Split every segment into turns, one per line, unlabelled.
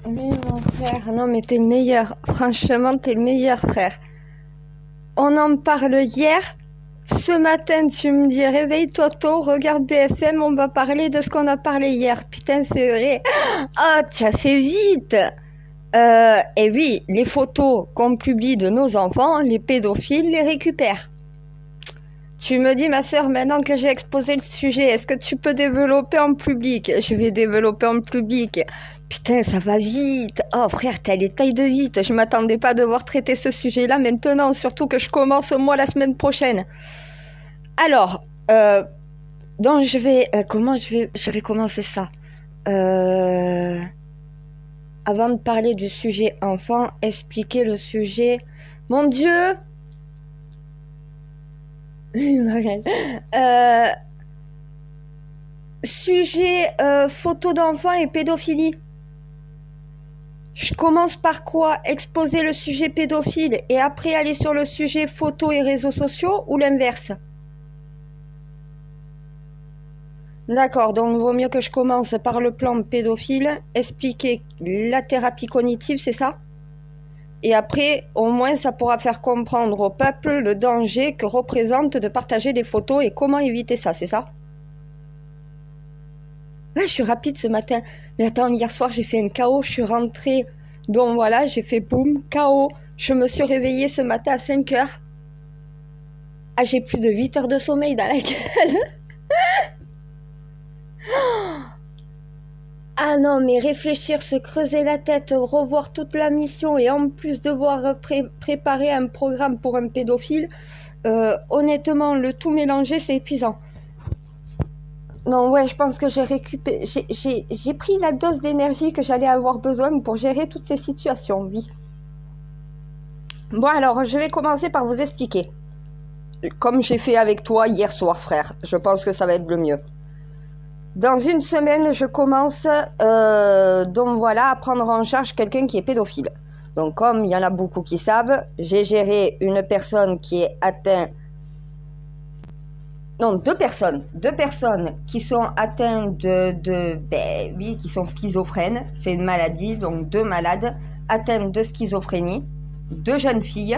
Oui, mon frère, non mais t'es le meilleur. Franchement, t'es le meilleur, frère. On en parle hier. Ce matin, tu me dis, réveille-toi tôt, regarde BFM, on va parler de ce qu'on a parlé hier. Putain, c'est vrai. Ah, tu as fait vite. Et oui, les photos qu'on publie de nos enfants, les pédophiles les récupèrent. Tu me dis, ma sœur, maintenant que j'ai exposé le sujet, est-ce que tu peux développer en public? Je vais développer en public. Putain, ça va vite. Oh, frère, t'as les tailles de vite. Je m'attendais pas à devoir traiter ce sujet-là maintenant, surtout que je commence moi la semaine prochaine. Alors, donc comment je vais commencer ça? Avant de parler du sujet enfant, expliquer le sujet. Mon Dieu! Sujet photo d'enfant et pédophilie. Je commence par quoi? Exposer le sujet pédophile et après aller sur le sujet photo et réseaux sociaux ou l'inverse? D'accord, donc il vaut mieux que je commence par le plan pédophile, expliquer la thérapie cognitive, c'est ça? Et après, au moins, ça pourra faire comprendre au peuple le danger que représente de partager des photos et comment éviter ça, c'est ça? Ah, je suis rapide ce matin. Mais attends, hier soir, j'ai fait un KO, je suis rentrée. Donc voilà, j'ai fait boum, KO. Je me suis réveillée ce matin à 5 heures. Ah, j'ai plus de 8 heures de sommeil dans la gueule. Ah non, mais réfléchir, se creuser la tête, revoir toute la mission et en plus devoir préparer un programme pour un pédophile, honnêtement, le tout mélanger, c'est épuisant. Non, ouais, je pense que j'ai pris la dose d'énergie que j'allais avoir besoin pour gérer toutes ces situations, oui. Bon, alors, je vais commencer par vous expliquer. Comme j'ai fait avec toi hier soir, frère. Je pense que ça va être le mieux. Dans une semaine, je commence, donc voilà, à prendre en charge quelqu'un qui est pédophile. Donc, comme il y en a beaucoup qui savent, j'ai géré une personne qui est atteinte. Non, deux personnes qui sont atteintes qui sont schizophrènes. C'est une maladie, donc deux malades atteintes de schizophrénie, deux jeunes filles.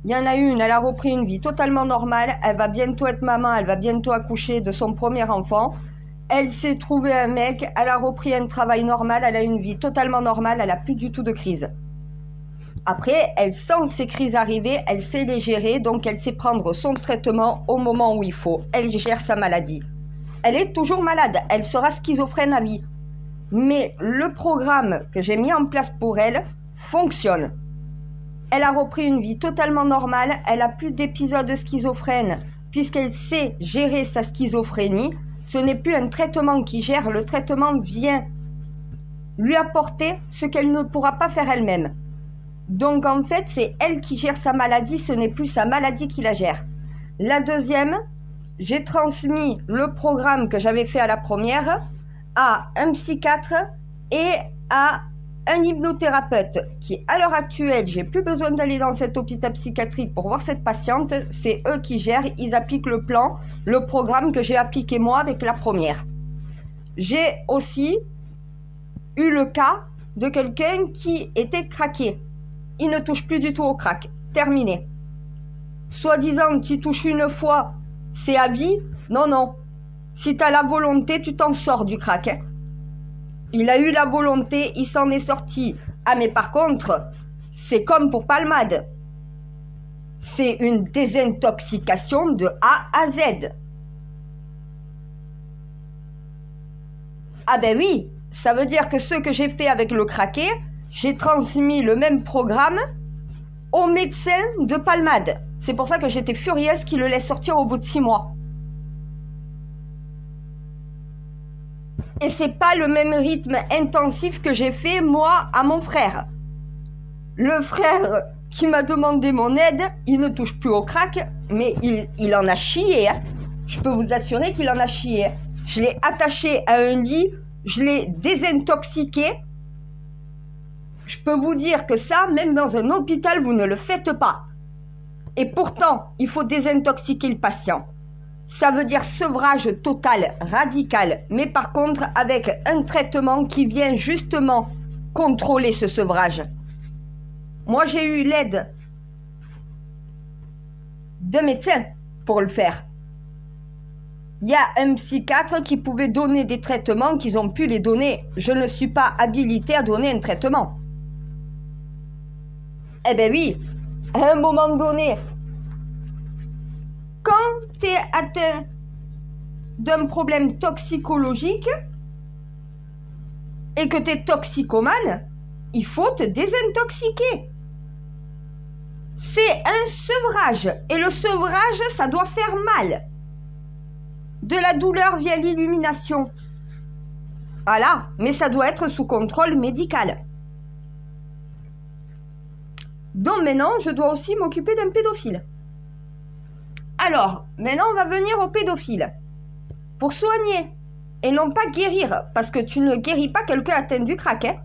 Il y en a une, elle a repris une vie totalement normale. Elle va bientôt être maman, elle va bientôt accoucher de son premier enfant. Elle s'est trouvée un mec, elle a repris un travail normal, elle a une vie totalement normale, elle a plus du tout de crise. Après, elle sent ces crises arriver, elle sait les gérer, donc elle sait prendre son traitement au moment où il faut. Elle gère sa maladie. Elle est toujours malade, elle sera schizophrène à vie. Mais le programme que j'ai mis en place pour elle fonctionne. Elle a repris une vie totalement normale, elle a plus d'épisodes schizophrènes puisqu'elle sait gérer sa schizophrénie. Ce n'est plus un traitement qui gère, le traitement vient lui apporter ce qu'elle ne pourra pas faire elle-même. Donc en fait, c'est elle qui gère sa maladie, ce n'est plus sa maladie qui la gère. La deuxième, j'ai transmis le programme que j'avais fait à la première à un psychiatre et à un hypnothérapeute qui, à l'heure actuelle, j'ai plus besoin d'aller dans cet hôpital psychiatrique pour voir cette patiente, c'est eux qui gèrent, ils appliquent le plan, le programme que j'ai appliqué moi avec la première. J'ai aussi eu le cas de quelqu'un qui était craqué. Il ne touche plus du tout au crack. Terminé. Soi-disant, tu touches une fois, c'est à vie. Non, non. Si tu as la volonté, tu t'en sors du crack. Hein. Il a eu la volonté, il s'en est sorti. Ah, mais par contre, c'est comme pour Palmade. C'est une désintoxication de A à Z. Ah ben oui, ça veut dire que ce que j'ai fait avec le craqué, j'ai transmis le même programme au médecin de Palmade. C'est pour ça que j'étais furieuse qu'il le laisse sortir au bout de 6 mois. Et c'est pas le même rythme intensif que j'ai fait, moi, à mon frère. Le frère qui m'a demandé mon aide, il ne touche plus au crack, mais il en a chié. Hein. Je peux vous assurer qu'il en a chié. Je l'ai attaché à un lit, je l'ai désintoxiqué. Je peux vous dire que ça, même dans un hôpital, vous ne le faites pas. Et pourtant, il faut désintoxiquer le patient. Ça veut dire sevrage total, radical, mais par contre avec un traitement qui vient justement contrôler ce sevrage. Moi, j'ai eu l'aide de médecins pour le faire. Il y a un psychiatre qui pouvait donner des traitements qu'ils ont pu les donner. Je ne suis pas habilitée à donner un traitement. Eh ben oui, à un moment donné, quand tu es atteint d'un problème toxicologique et que tu es toxicomane, il faut te désintoxiquer. C'est un sevrage. Et le sevrage, ça doit faire mal. De la douleur via l'illumination. Voilà, mais ça doit être sous contrôle médical. Donc maintenant, je dois aussi m'occuper d'un pédophile. Alors, maintenant, on va venir au pédophile. Pour soigner et non pas guérir, parce que tu ne guéris pas quelqu'un atteint du crack, hein.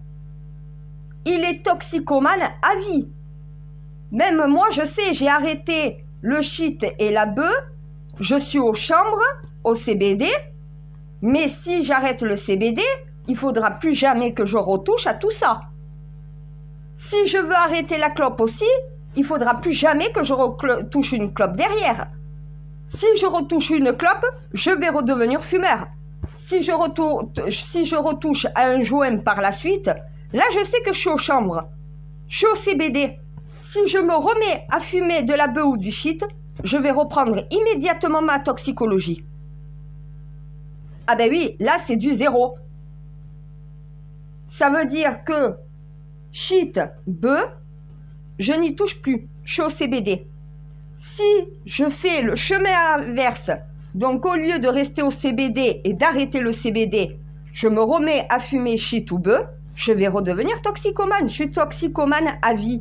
Il est toxicomane à vie. Même moi, je sais, j'ai arrêté le shit et la bœuf. Je suis aux chambres, au CBD. Mais si j'arrête le CBD, il faudra plus jamais que je retouche à tout ça. Si je veux arrêter la clope aussi, il faudra plus jamais que je retouche une clope derrière. Si je retouche une clope, je vais redevenir fumeur. Si je retouche à un joint par la suite, là je sais que je suis aux chambres. Je suis au CBD. Si je me remets à fumer de la bœuf ou du shit, je vais reprendre immédiatement ma toxicologie. Ah ben oui, là c'est du zéro. Ça veut dire que shit, bœuf, je n'y touche plus. Je suis au CBD. Si je fais le chemin inverse, donc au lieu de rester au CBD et d'arrêter le CBD, je me remets à fumer shit ou bœuf, je vais redevenir toxicomane. Je suis toxicomane à vie.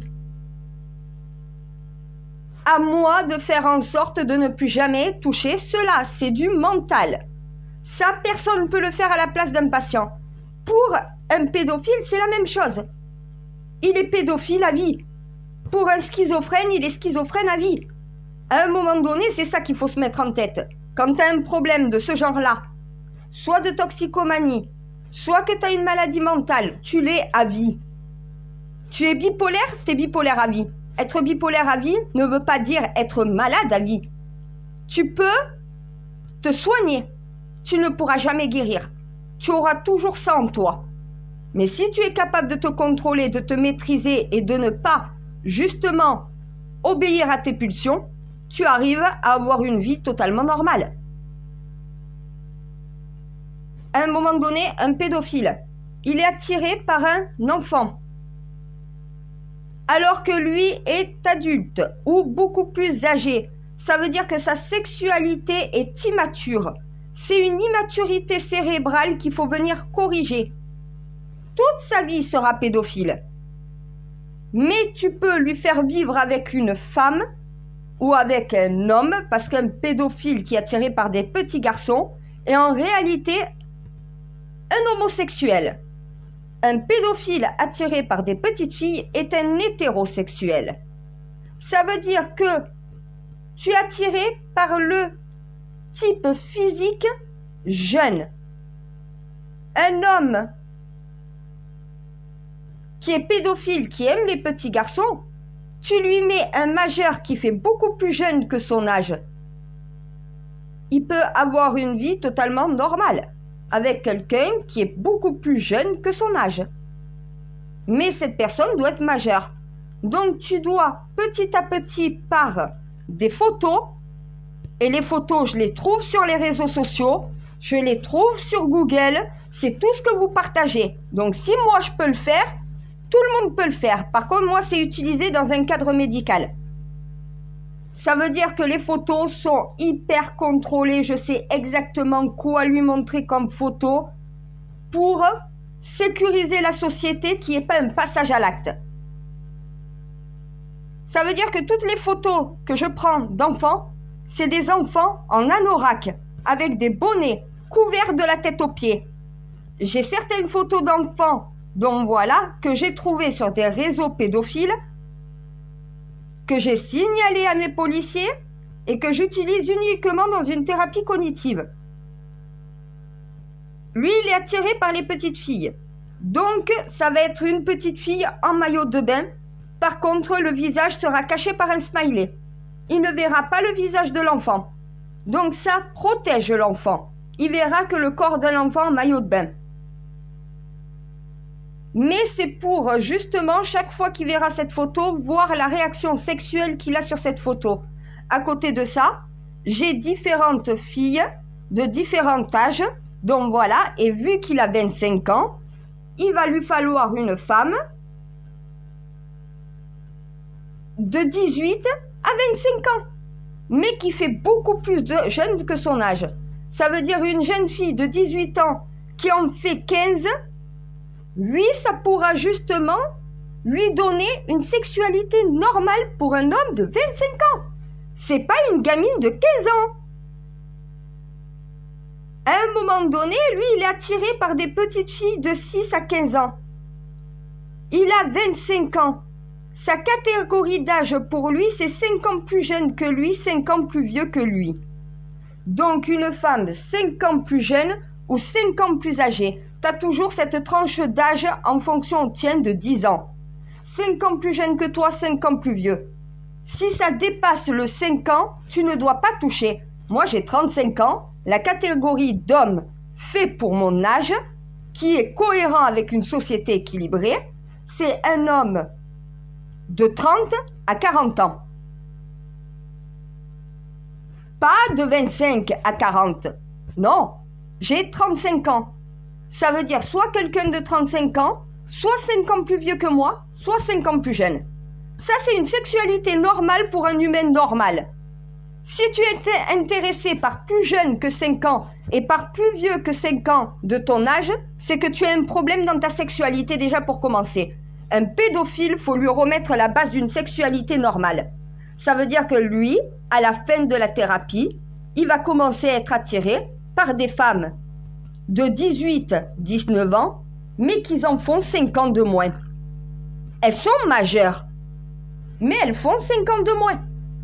À moi de faire en sorte de ne plus jamais toucher cela. C'est du mental. Ça, personne ne peut le faire à la place d'un patient. Pour un pédophile, c'est la même chose. Il est pédophile à vie. Pour un schizophrène, il est schizophrène à vie. À un moment donné, c'est ça qu'il faut se mettre en tête. Quand tu as un problème de ce genre-là, soit de toxicomanie, soit que tu as une maladie mentale, tu l'es à vie. Tu es bipolaire, tu es bipolaire à vie. Être bipolaire à vie ne veut pas dire être malade à vie. Tu peux te soigner. Tu ne pourras jamais guérir. Tu auras toujours ça en toi. Mais si tu es capable de te contrôler, de te maîtriser et de ne pas, justement, obéir à tes pulsions, tu arrives à avoir une vie totalement normale. À un moment donné, un pédophile, il est attiré par un enfant, alors que lui est adulte ou beaucoup plus âgé. Ça veut dire que sa sexualité est immature. C'est une immaturité cérébrale qu'il faut venir corriger. Toute sa vie sera pédophile. Mais tu peux lui faire vivre avec une femme ou avec un homme, parce qu'un pédophile qui est attiré par des petits garçons est en réalité un homosexuel. Un pédophile attiré par des petites filles est un hétérosexuel. Ça veut dire que tu es attiré par le type physique jeune. Un homme qui est pédophile, qui aime les petits garçons, tu lui mets un majeur qui fait beaucoup plus jeune que son âge. Il peut avoir une vie totalement normale avec quelqu'un qui est beaucoup plus jeune que son âge. Mais cette personne doit être majeure. Donc tu dois petit à petit par des photos, et les photos je les trouve sur les réseaux sociaux, je les trouve sur Google, c'est tout ce que vous partagez. Donc si moi je peux le faire, tout le monde peut le faire. Par contre, moi, c'est utilisé dans un cadre médical. Ça veut dire que les photos sont hyper contrôlées. Je sais exactement quoi lui montrer comme photo pour sécuriser la société qui n'est pas un passage à l'acte. Ça veut dire que toutes les photos que je prends d'enfants, c'est des enfants en anorak, avec des bonnets, couverts de la tête aux pieds. J'ai certaines photos d'enfants, donc voilà, que j'ai trouvées sur des réseaux pédophiles, que j'ai signalé à mes policiers et que j'utilise uniquement dans une thérapie cognitive. Lui, il est attiré par les petites filles. Donc, ça va être une petite fille en maillot de bain. Par contre, le visage sera caché par un smiley. Il ne verra pas le visage de l'enfant. Donc, ça protège l'enfant. Il verra que le corps de l'enfant en maillot de bain. Mais c'est pour, justement, chaque fois qu'il verra cette photo, voir la réaction sexuelle qu'il a sur cette photo. À côté de ça, j'ai différentes filles de différents âges. Donc voilà, et vu qu'il a 25 ans, il va lui falloir une femme de 18 à 25 ans, mais qui fait beaucoup plus de jeunes que son âge. Ça veut dire une jeune fille de 18 ans qui en fait 15, lui, ça pourra justement lui donner une sexualité normale pour un homme de 25 ans. C'est pas une gamine de 15 ans. À un moment donné, lui, il est attiré par des petites filles de 6 à 15 ans. Il a 25 ans. Sa catégorie d'âge pour lui, c'est 5 ans plus jeune que lui, 5 ans plus vieux que lui. Donc une femme 5 ans plus jeune ou 5 ans plus âgée. Tu as toujours cette tranche d'âge en fonction, tiens, de 10 ans. 5 ans plus jeune que toi, 5 ans plus vieux. Si ça dépasse le 5 ans, tu ne dois pas toucher. Moi, j'ai 35 ans. La catégorie d'homme fait pour mon âge, qui est cohérent avec une société équilibrée, c'est un homme de 30 à 40 ans. Pas de 25 à 40. Non, j'ai 35 ans. Ça veut dire soit quelqu'un de 35 ans, soit 5 ans plus vieux que moi, soit 5 ans plus jeune. Ça, c'est une sexualité normale pour un humain normal. Si tu étais intéressé par plus jeune que 5 ans et par plus vieux que 5 ans de ton âge, c'est que tu as un problème dans ta sexualité déjà pour commencer. Un pédophile, faut lui remettre la base d'une sexualité normale. Ça veut dire que lui, à la fin de la thérapie, il va commencer à être attiré par des femmes de 18-19 ans, mais qui en font 5 ans de moins. Elles sont majeures, mais elles font 5 ans de moins.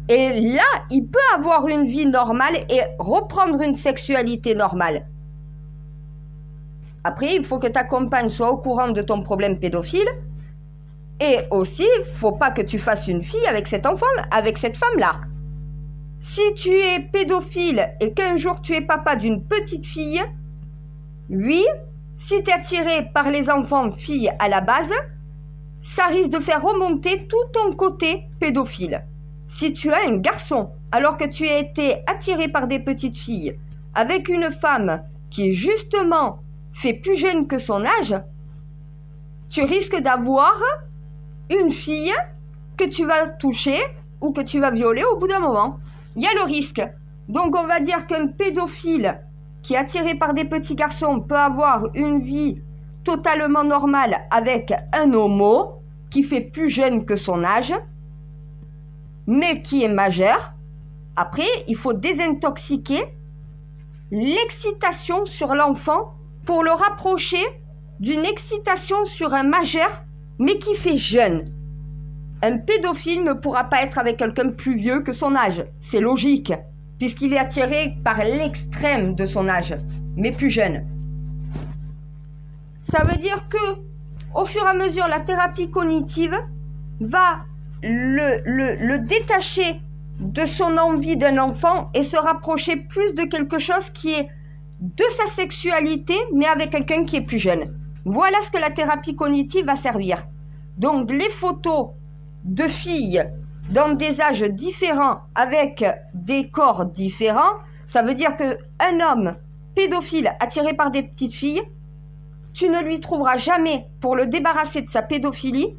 Et là, il peut avoir une vie normale et reprendre une sexualité normale. Après, il faut que ta compagne soit au courant de ton problème pédophile. Et aussi, il ne faut pas que tu fasses une fille avec cet enfant, avec cette femme-là. Si tu es pédophile et qu'un jour tu es papa d'une petite fille, oui, si tu es attiré par les enfants filles à la base, ça risque de faire remonter tout ton côté pédophile. Si tu as un garçon, alors que tu as été attiré par des petites filles, avec une femme qui justement fait plus jeune que son âge, tu risques d'avoir une fille que tu vas toucher ou que tu vas violer au bout d'un moment. Il y a le risque. Donc on va dire qu'un pédophile qui est attiré par des petits garçons peut avoir une vie totalement normale avec un homo qui fait plus jeune que son âge, mais qui est majeur. Après, il faut désintoxiquer l'excitation sur l'enfant pour le rapprocher d'une excitation sur un majeur, mais qui fait jeune. Un pédophile ne pourra pas être avec quelqu'un plus vieux que son âge. C'est logique, puisqu'il est attiré par l'extrême de son âge, mais plus jeune. Ça veut dire que, au fur et à mesure, la thérapie cognitive va le détacher de son envie d'un enfant et se rapprocher plus de quelque chose qui est de sa sexualité, mais avec quelqu'un qui est plus jeune. Voilà ce que la thérapie cognitive va servir. Donc, les photos de filles dans des âges différents avec des corps différents, ça veut dire qu'un homme pédophile attiré par des petites filles, tu ne lui trouveras jamais pour le débarrasser de sa pédophilie,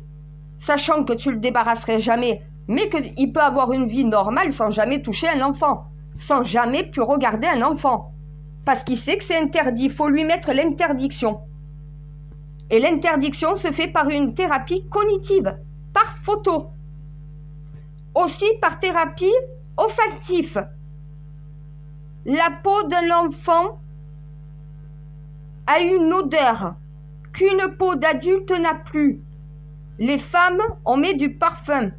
sachant que tu le débarrasserais jamais, mais qu'il peut avoir une vie normale sans jamais toucher un enfant, sans jamais plus regarder un enfant. Parce qu'il sait que c'est interdit, il faut lui mettre l'interdiction. Et l'interdiction se fait par une thérapie cognitive, par photo. Aussi par thérapie olfactive. La peau d'un enfant a une odeur qu'une peau d'adulte n'a plus. Les femmes, on met du parfum.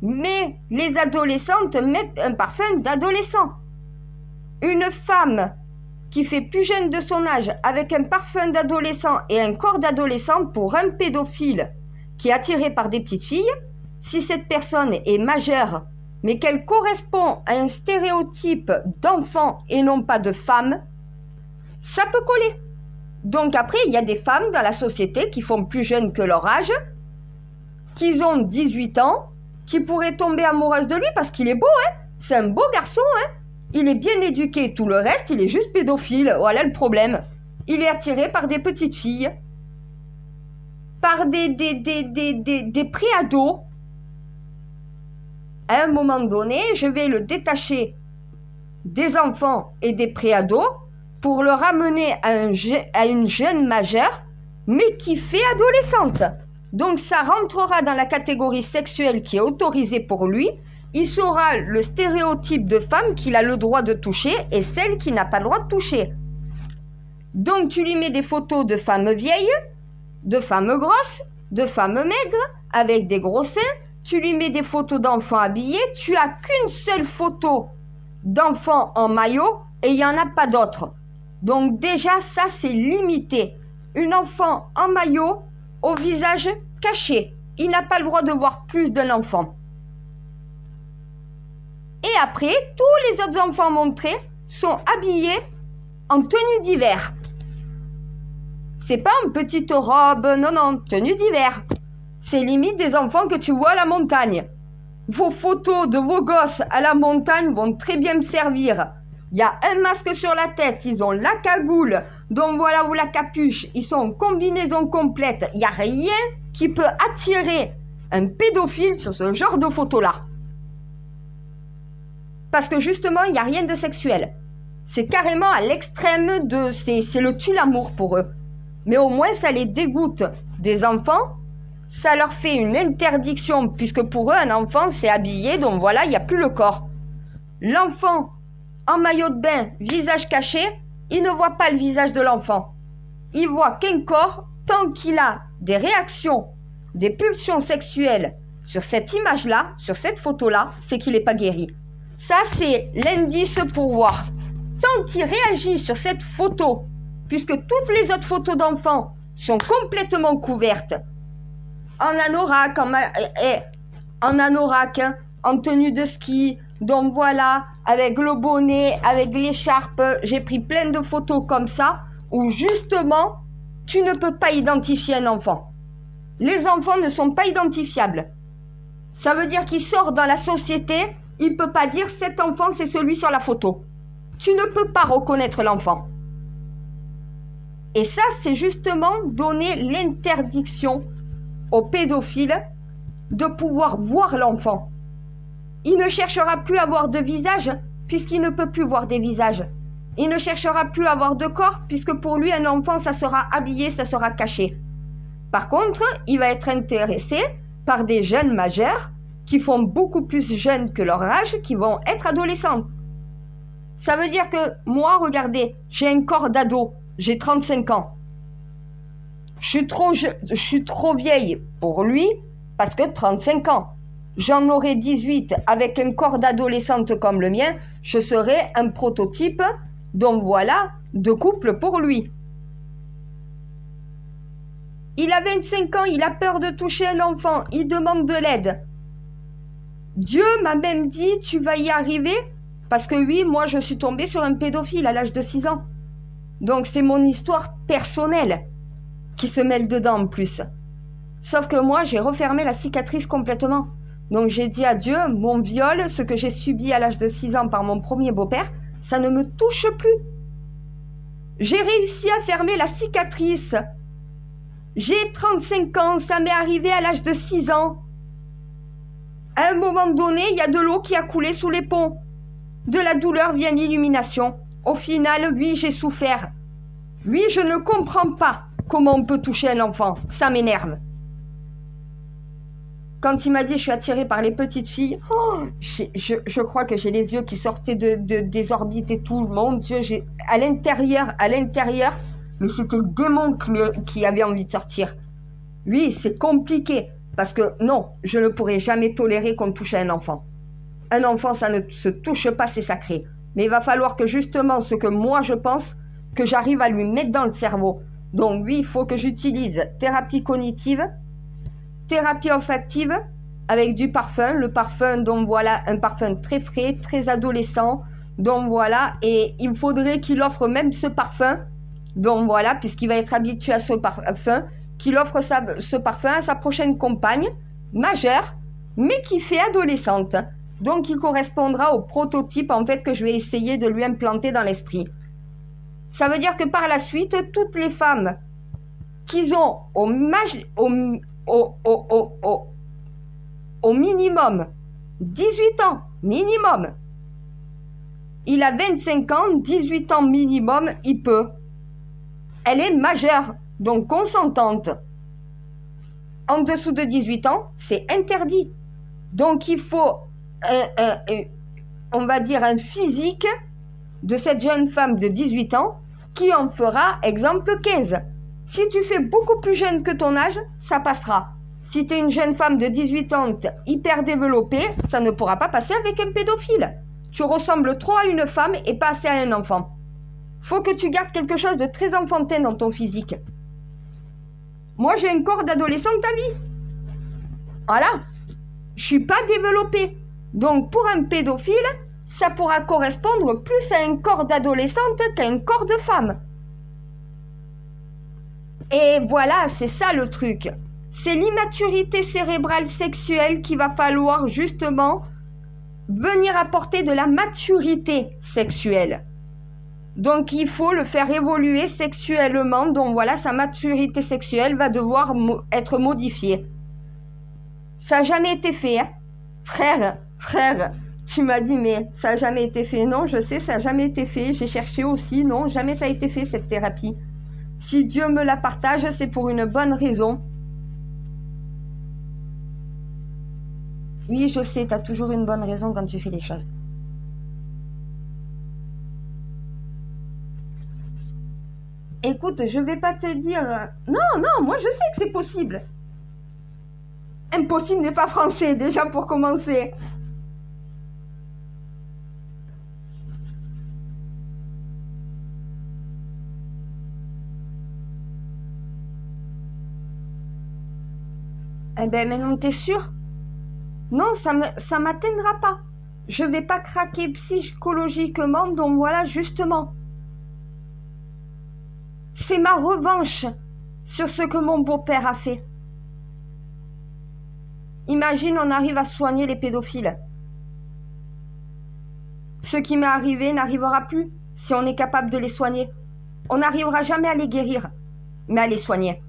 Mais les adolescentes mettent un parfum d'adolescent. Une femme qui fait plus jeune de son âge avec un parfum d'adolescent et un corps d'adolescent pour un pédophile qui est attiré par des petites filles, si cette personne est majeure, mais qu'elle correspond à un stéréotype d'enfant et non pas de femme, ça peut coller. Donc après, il y a des femmes dans la société qui font plus jeunes que leur âge, qui ont 18 ans, qui pourraient tomber amoureuses de lui parce qu'il est beau, hein. C'est un beau garçon, hein. Il est bien éduqué, tout le reste, il est juste pédophile. Voilà le problème. Il est attiré par des petites filles, par des préados. À un moment donné, je vais le détacher des enfants et des préados pour le ramener à une jeune majeure, mais qui fait adolescente. Donc ça rentrera dans la catégorie sexuelle qui est autorisée pour lui. Il saura le stéréotype de femme qu'il a le droit de toucher et celle qui n'a pas le droit de toucher. Donc tu lui mets des photos de femmes vieilles, de femmes grosses, de femmes maigres, avec des gros seins. Tu lui mets des photos d'enfants habillés. Tu as qu'une seule photo d'enfants en maillot et il n'y en a pas d'autres. Donc déjà, ça c'est limité. Un enfant en maillot au visage caché. Il n'a pas le droit de voir plus d'un enfant. Et après, tous les autres enfants montrés sont habillés en tenue d'hiver. C'est pas en petite robe, non, tenue d'hiver. C'est limite des enfants que tu vois à la montagne. Vos photos de vos gosses à la montagne vont très bien me servir. Il y a un masque sur la tête, ils ont la cagoule, donc voilà, ou la capuche, ils sont en combinaison complète. Il n'y a rien qui peut attirer un pédophile sur ce genre de photos-là. Parce que justement, il n'y a rien de sexuel. C'est carrément à l'extrême de... C'est le tue-l'amour pour eux. Mais au moins, ça les dégoûte des enfants. Ça leur fait une interdiction, puisque pour eux, un enfant, c'est habillé, donc voilà, il n'y a plus le corps. L'enfant, en maillot de bain, visage caché, il ne voit pas le visage de l'enfant. Il voit qu'un corps, tant qu'il a des réactions, des pulsions sexuelles sur cette image-là, sur cette photo-là, c'est qu'il n'est pas guéri. Ça, c'est l'indice pour voir. Tant qu'il réagit sur cette photo, puisque toutes les autres photos d'enfants sont complètement couvertes, en anorak, en tenue de ski, donc voilà, avec le bonnet, avec l'écharpe, j'ai pris plein de photos comme ça, où justement, tu ne peux pas identifier un enfant. Les enfants ne sont pas identifiables. Ça veut dire qu'il sort dans la société, il ne peut pas dire cet enfant c'est celui sur la photo. Tu ne peux pas reconnaître l'enfant. Et ça, c'est justement donner l'interdiction aux pédophiles de pouvoir voir l'enfant. Il ne cherchera plus à voir de visage puisqu'il ne peut plus voir des visages. Il ne cherchera plus à avoir de corps puisque pour lui, un enfant, ça sera habillé, ça sera caché. Par contre, il va être intéressé par des jeunes majeurs qui font beaucoup plus jeunes que leur âge, qui vont être adolescents. Ça veut dire que moi, regardez, j'ai un corps d'ado, j'ai 35 ans. Je suis trop vieille pour lui parce que 35 ans. J'en aurais 18 avec un corps d'adolescente comme le mien, je serais un prototype, donc voilà, de couple pour lui. Il a 25 ans, il a peur de toucher un enfant, il demande de l'aide. Dieu m'a même dit, tu vas y arriver, parce que oui, moi je suis tombée sur un pédophile à l'âge de 6 ans. Donc c'est mon histoire personnelle qui se mêle dedans en plus. Sauf que moi, j'ai refermé la cicatrice complètement. Donc j'ai dit à Dieu, mon viol, ce que j'ai subi à l'âge de 6 ans par mon premier beau-père, ça ne me touche plus. J'ai réussi à fermer la cicatrice. J'ai 35 ans, ça m'est arrivé à l'âge de 6 ans. À un moment donné, il y a de l'eau qui a coulé sous les ponts. De la douleur vient l'illumination. Au final, oui, j'ai souffert. Oui, je ne comprends pas comment on peut toucher un enfant. Ça m'énerve. Quand il m'a dit je suis attirée par les petites filles, je crois que j'ai les yeux qui sortaient des orbites et tout. Mon Dieu, à l'intérieur, mais c'était le démon qui avait envie de sortir. Oui, c'est compliqué. Parce que non, je ne pourrais jamais tolérer qu'on touche à un enfant. Un enfant, ça ne se touche pas, c'est sacré. Mais il va falloir que justement, ce que moi je pense, que j'arrive à lui mettre dans le cerveau. Donc oui, il faut que j'utilise thérapie cognitive, thérapie olfactive, avec du parfum. Le parfum, donc voilà, un parfum très frais, très adolescent. Donc voilà, et il faudrait qu'il offre même ce parfum. Donc voilà, puisqu'il va être habitué à ce parfum, qu'il offre ce parfum à sa prochaine compagne, majeure, mais qui fait adolescente. Donc il correspondra au prototype en fait que je vais essayer de lui implanter dans l'esprit. Ça veut dire que par la suite, toutes les femmes qui ont au minimum 18 ans, minimum. Il a 25 ans, 18 ans minimum, il peut. Elle est majeure, donc consentante. En dessous de 18 ans, c'est interdit. Donc il faut, on va dire, un physique de cette jeune femme de 18 ans qui en fera, exemple, 15. Si tu fais beaucoup plus jeune que ton âge, ça passera. Si tu es une jeune femme de 18 ans hyper développée, ça ne pourra pas passer avec un pédophile. Tu ressembles trop à une femme et pas assez à un enfant. Faut que tu gardes quelque chose de très enfantin dans ton physique. Moi, j'ai un corps d'adolescente à vie. Voilà. Je suis pas développée. Donc, pour un pédophile, ça pourra correspondre plus à un corps d'adolescente qu'à un corps de femme. Et voilà, c'est ça le truc. C'est l'immaturité cérébrale sexuelle qu'il va falloir justement venir apporter de la maturité sexuelle. Donc il faut le faire évoluer sexuellement. Donc voilà, sa maturité sexuelle va devoir être modifiée. Ça n'a jamais été fait, hein. Frère, tu m'as dit mais ça n'a jamais été fait. Non, je sais, ça n'a jamais été fait. J'ai cherché aussi, non, jamais ça a été fait cette thérapie. Si Dieu me la partage, c'est pour une bonne raison. Oui, je sais, tu as toujours une bonne raison quand tu fais les choses. Écoute, je vais pas te dire... Non, moi je sais que c'est possible. Impossible n'est pas français, déjà pour commencer. Eh ben, maintenant, t'es sûr? Non, ça m'atteindra pas. Je vais pas craquer psychologiquement, donc voilà, justement. C'est ma revanche sur ce que mon beau-père a fait. Imagine, on arrive à soigner les pédophiles. Ce qui m'est arrivé n'arrivera plus si on est capable de les soigner. On n'arrivera jamais à les guérir, mais à les soigner.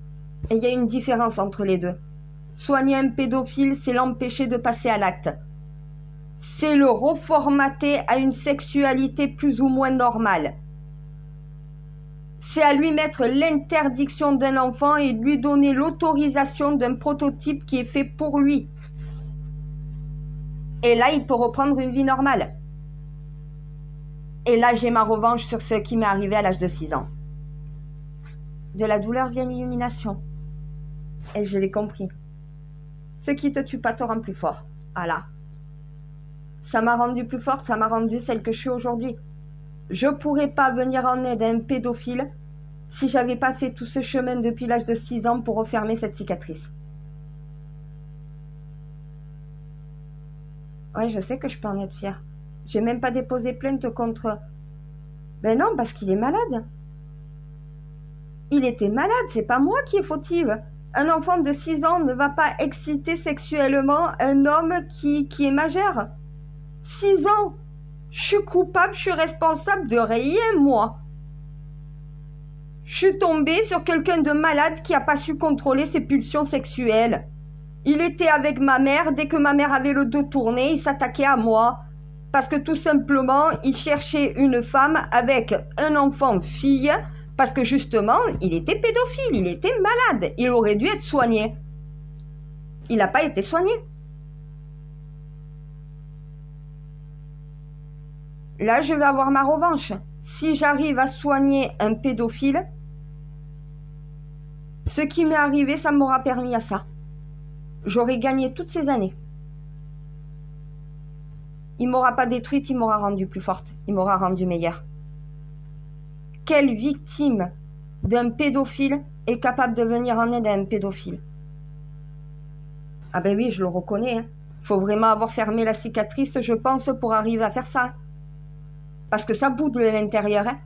Et il y a une différence entre les deux. Soigner un pédophile, c'est l'empêcher de passer à l'acte. C'est le reformater à une sexualité plus ou moins normale. C'est à lui mettre l'interdiction d'un enfant et lui donner l'autorisation d'un prototype qui est fait pour lui. Et là, il peut reprendre une vie normale. Et là, j'ai ma revanche sur ce qui m'est arrivé à l'âge de 6 ans. De la douleur vient l'illumination. Et je l'ai compris. Ce qui te tue pas te rend plus fort. Voilà. Ça m'a rendue plus forte, ça m'a rendue celle que je suis aujourd'hui. Je pourrais pas venir en aide à un pédophile si j'avais pas fait tout ce chemin depuis l'âge de 6 ans pour refermer cette cicatrice. Ouais, je sais que je peux en être fière. J'ai même pas déposé plainte contre... Ben non, parce qu'il est malade. Il était malade, c'est pas moi qui est fautive. Un enfant de 6 ans ne va pas exciter sexuellement un homme qui est majeur. 6 ans. Je suis coupable, je suis responsable de rien, moi. Je suis tombée sur quelqu'un de malade qui n'a pas su contrôler ses pulsions sexuelles. Il était avec ma mère, dès que ma mère avait le dos tourné, il s'attaquait à moi. Parce que tout simplement, il cherchait une femme avec un enfant fille, parce que justement, il était pédophile, il était malade, il aurait dû être soigné. Il n'a pas été soigné. Là, je vais avoir ma revanche. Si j'arrive à soigner un pédophile, ce qui m'est arrivé, ça m'aura permis à ça. J'aurais gagné toutes ces années. Il m'aura pas détruite, il m'aura rendue plus forte. Il m'aura rendue meilleure. Quelle victime d'un pédophile est capable de venir en aide à un pédophile? Ah ben oui, je le reconnais. Hein. Faut vraiment avoir fermé la cicatrice, je pense, pour arriver à faire ça. Parce que ça boude à l'intérieur. Hein.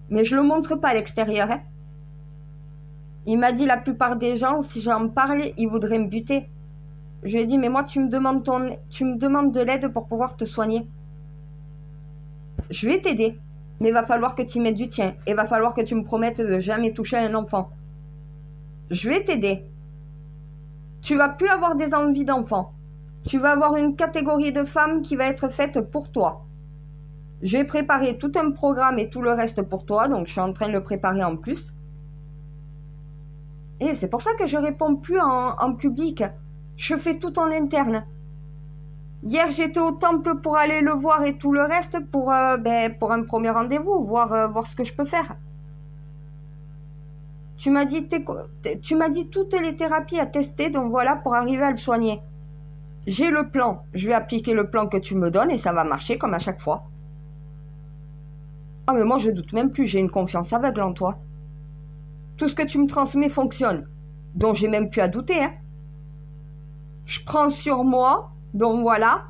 Mais je le montre pas à l'extérieur. Hein. Il m'a dit la plupart des gens, si j'en parlais, ils voudraient me buter. Je lui ai dit, mais moi, tu me demandes de l'aide pour pouvoir te soigner. Je vais t'aider, mais il va falloir que tu mettes du tien. Et il va falloir que tu me promettes de jamais toucher un enfant. Je vais t'aider. Tu vas plus avoir des envies d'enfants. Tu vas avoir une catégorie de femmes qui va être faite pour toi. Je vais préparer tout un programme et tout le reste pour toi, donc je suis en train de le préparer en plus. Et c'est pour ça que je réponds plus en public. Je fais tout en interne. Hier, j'étais au temple pour aller le voir et tout le reste pour un premier rendez-vous, voir ce que je peux faire. Tu m'as dit toutes les thérapies à tester, donc voilà, pour arriver à le soigner. J'ai le plan. Je vais appliquer le plan que tu me donnes et ça va marcher comme à chaque fois. Ah mais moi, je doute même plus. J'ai une confiance aveugle en toi. Tout ce que tu me transmets fonctionne. Donc j'ai même plus à douter. Hein. Je prends sur moi. Donc voilà.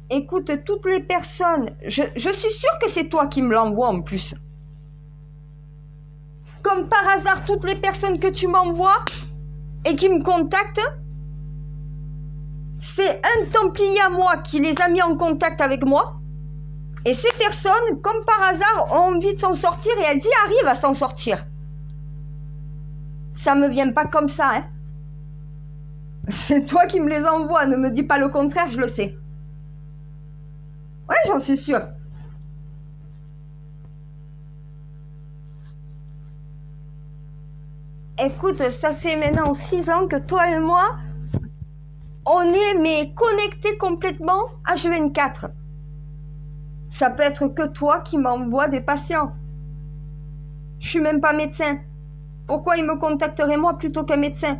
Écoute, toutes les personnes, je suis sûre que c'est toi qui me l'envoies en plus. Comme par hasard, toutes les personnes que tu m'envoies et qui me contactent, c'est un Templier à moi qui les a mis en contact avec moi. Et ces personnes, comme par hasard, ont envie de s'en sortir et elles y arrivent à s'en sortir. Ça me vient pas comme ça, hein. C'est toi qui me les envoies, ne me dis pas le contraire, je le sais. Ouais, j'en suis sûre. Écoute, ça fait maintenant 6 ans que toi et moi, on est connectés complètement H24. Ça peut être que toi qui m'envoies des patients. Je suis même pas médecin. Pourquoi il me contacterait moi plutôt qu'un médecin?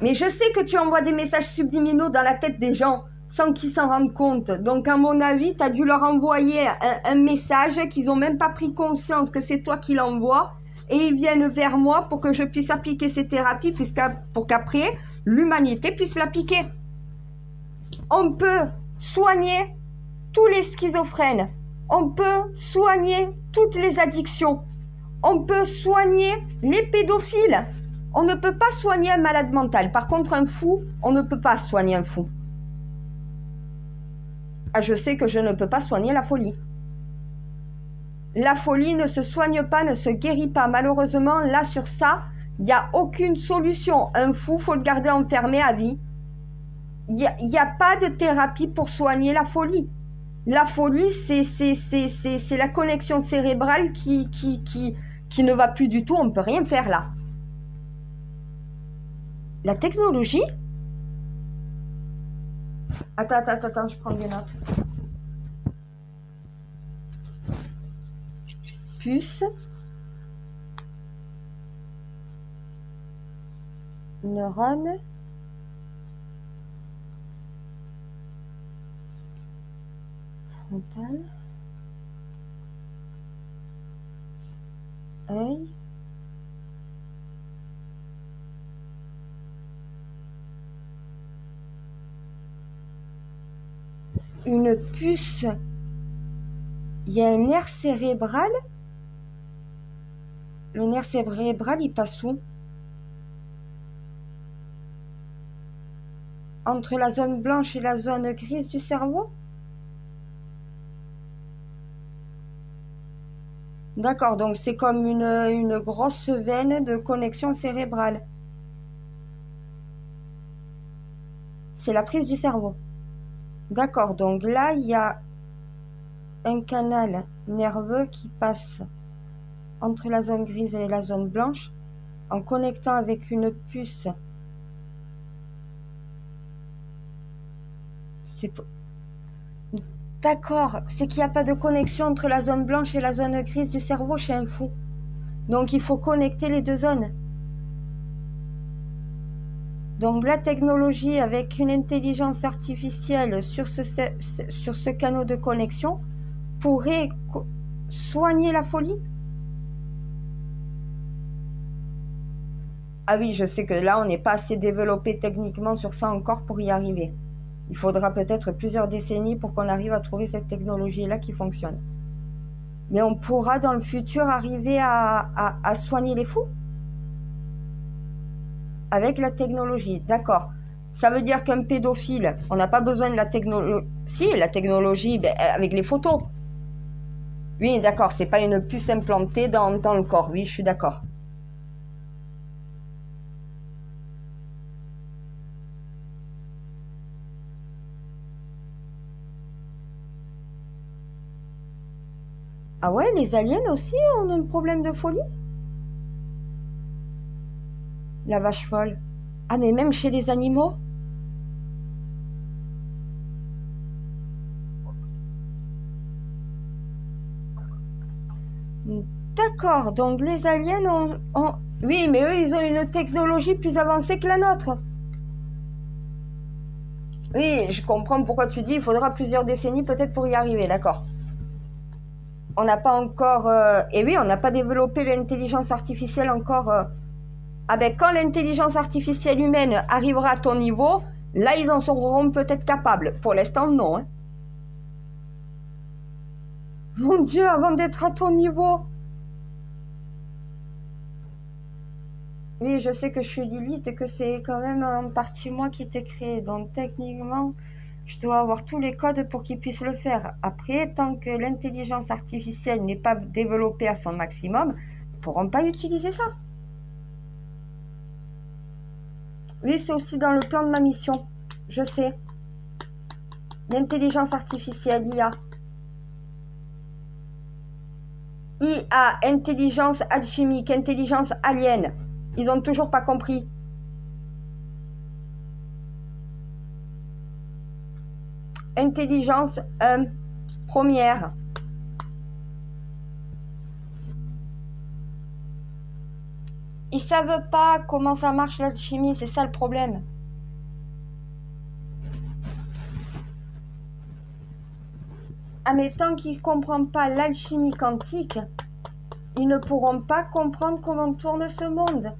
Mais je sais que tu envoies des messages subliminaux dans la tête des gens sans qu'ils s'en rendent compte. Donc à mon avis, tu as dû leur envoyer un message qu'ils n'ont même pas pris conscience que c'est toi qui l'envoies. Et ils viennent vers moi pour que je puisse appliquer ces thérapies pour qu'après, l'humanité puisse l'appliquer. On peut soigner tous les schizophrènes. On peut soigner toutes les addictions. On peut soigner les pédophiles. On ne peut pas soigner un malade mental. Par contre, un fou, on ne peut pas soigner un fou. Ah, je sais que je ne peux pas soigner la folie. La folie ne se soigne pas, ne se guérit pas. Malheureusement, là, sur ça, il n'y a aucune solution. Un fou, faut le garder enfermé à vie. Il n'y a pas de thérapie pour soigner la folie. La folie, c'est la connexion cérébrale qui ne va plus du tout. On ne peut rien faire là. La technologie? Attends, je prends des notes. Puce. Neurones. Frontal. Œil. Une puce. Il y a un nerf cérébral. Le nerf cérébral, il passe où? Entre la zone blanche et la zone grise du cerveau? D'accord, donc c'est comme une grosse veine de connexion cérébrale. C'est la prise du cerveau. D'accord, donc là, il y a un canal nerveux qui passe entre la zone grise et la zone blanche en connectant avec une puce. D'accord, c'est qu'il n'y a pas de connexion entre la zone blanche et la zone grise du cerveau chez un fou. Donc il faut connecter les deux zones. Donc la technologie avec une intelligence artificielle sur ce canal de connexion pourrait soigner la folie? Ah oui, je sais que là, on n'est pas assez développé techniquement sur ça encore pour y arriver. Il faudra peut-être plusieurs décennies pour qu'on arrive à trouver cette technologie-là qui fonctionne. Mais on pourra dans le futur arriver à soigner les fous avec la technologie. D'accord. Ça veut dire qu'un pédophile, on n'a pas besoin de la technologie. Si, la technologie, ben, avec les photos. Oui, d'accord, c'est pas une puce implantée dans le corps. Oui, je suis d'accord. Ah ouais, les aliens aussi ont un problème de folie? La vache folle. Ah, mais même chez les animaux? D'accord, donc les aliens ont... Oui, mais eux, ils ont une technologie plus avancée que la nôtre. Oui, je comprends pourquoi tu dis il faudra plusieurs décennies peut-être pour y arriver, d'accord. On n'a pas encore... Et oui, on n'a pas développé l'intelligence artificielle encore... Ah ben, quand l'intelligence artificielle humaine arrivera à ton niveau, là, ils en seront peut-être capables. Pour l'instant, non. Hein. Mon Dieu, avant d'être à ton niveau... Oui, je sais que je suis Lilith et que c'est quand même en partie moi qui t'ai créé. Donc techniquement, je dois avoir tous les codes pour qu'ils puissent le faire. Après, tant que l'intelligence artificielle n'est pas développée à son maximum, ils ne pourront pas utiliser ça. Oui, c'est aussi dans le plan de ma mission. Je sais. L'intelligence artificielle, IA. IA, intelligence alchimique, intelligence alien. Ils n'ont toujours pas compris. Intelligence première. Ils savent pas comment ça marche l'alchimie, c'est ça le problème. Ah mais tant qu'ils ne comprennent pas l'alchimie quantique, ils ne pourront pas comprendre comment tourne ce monde.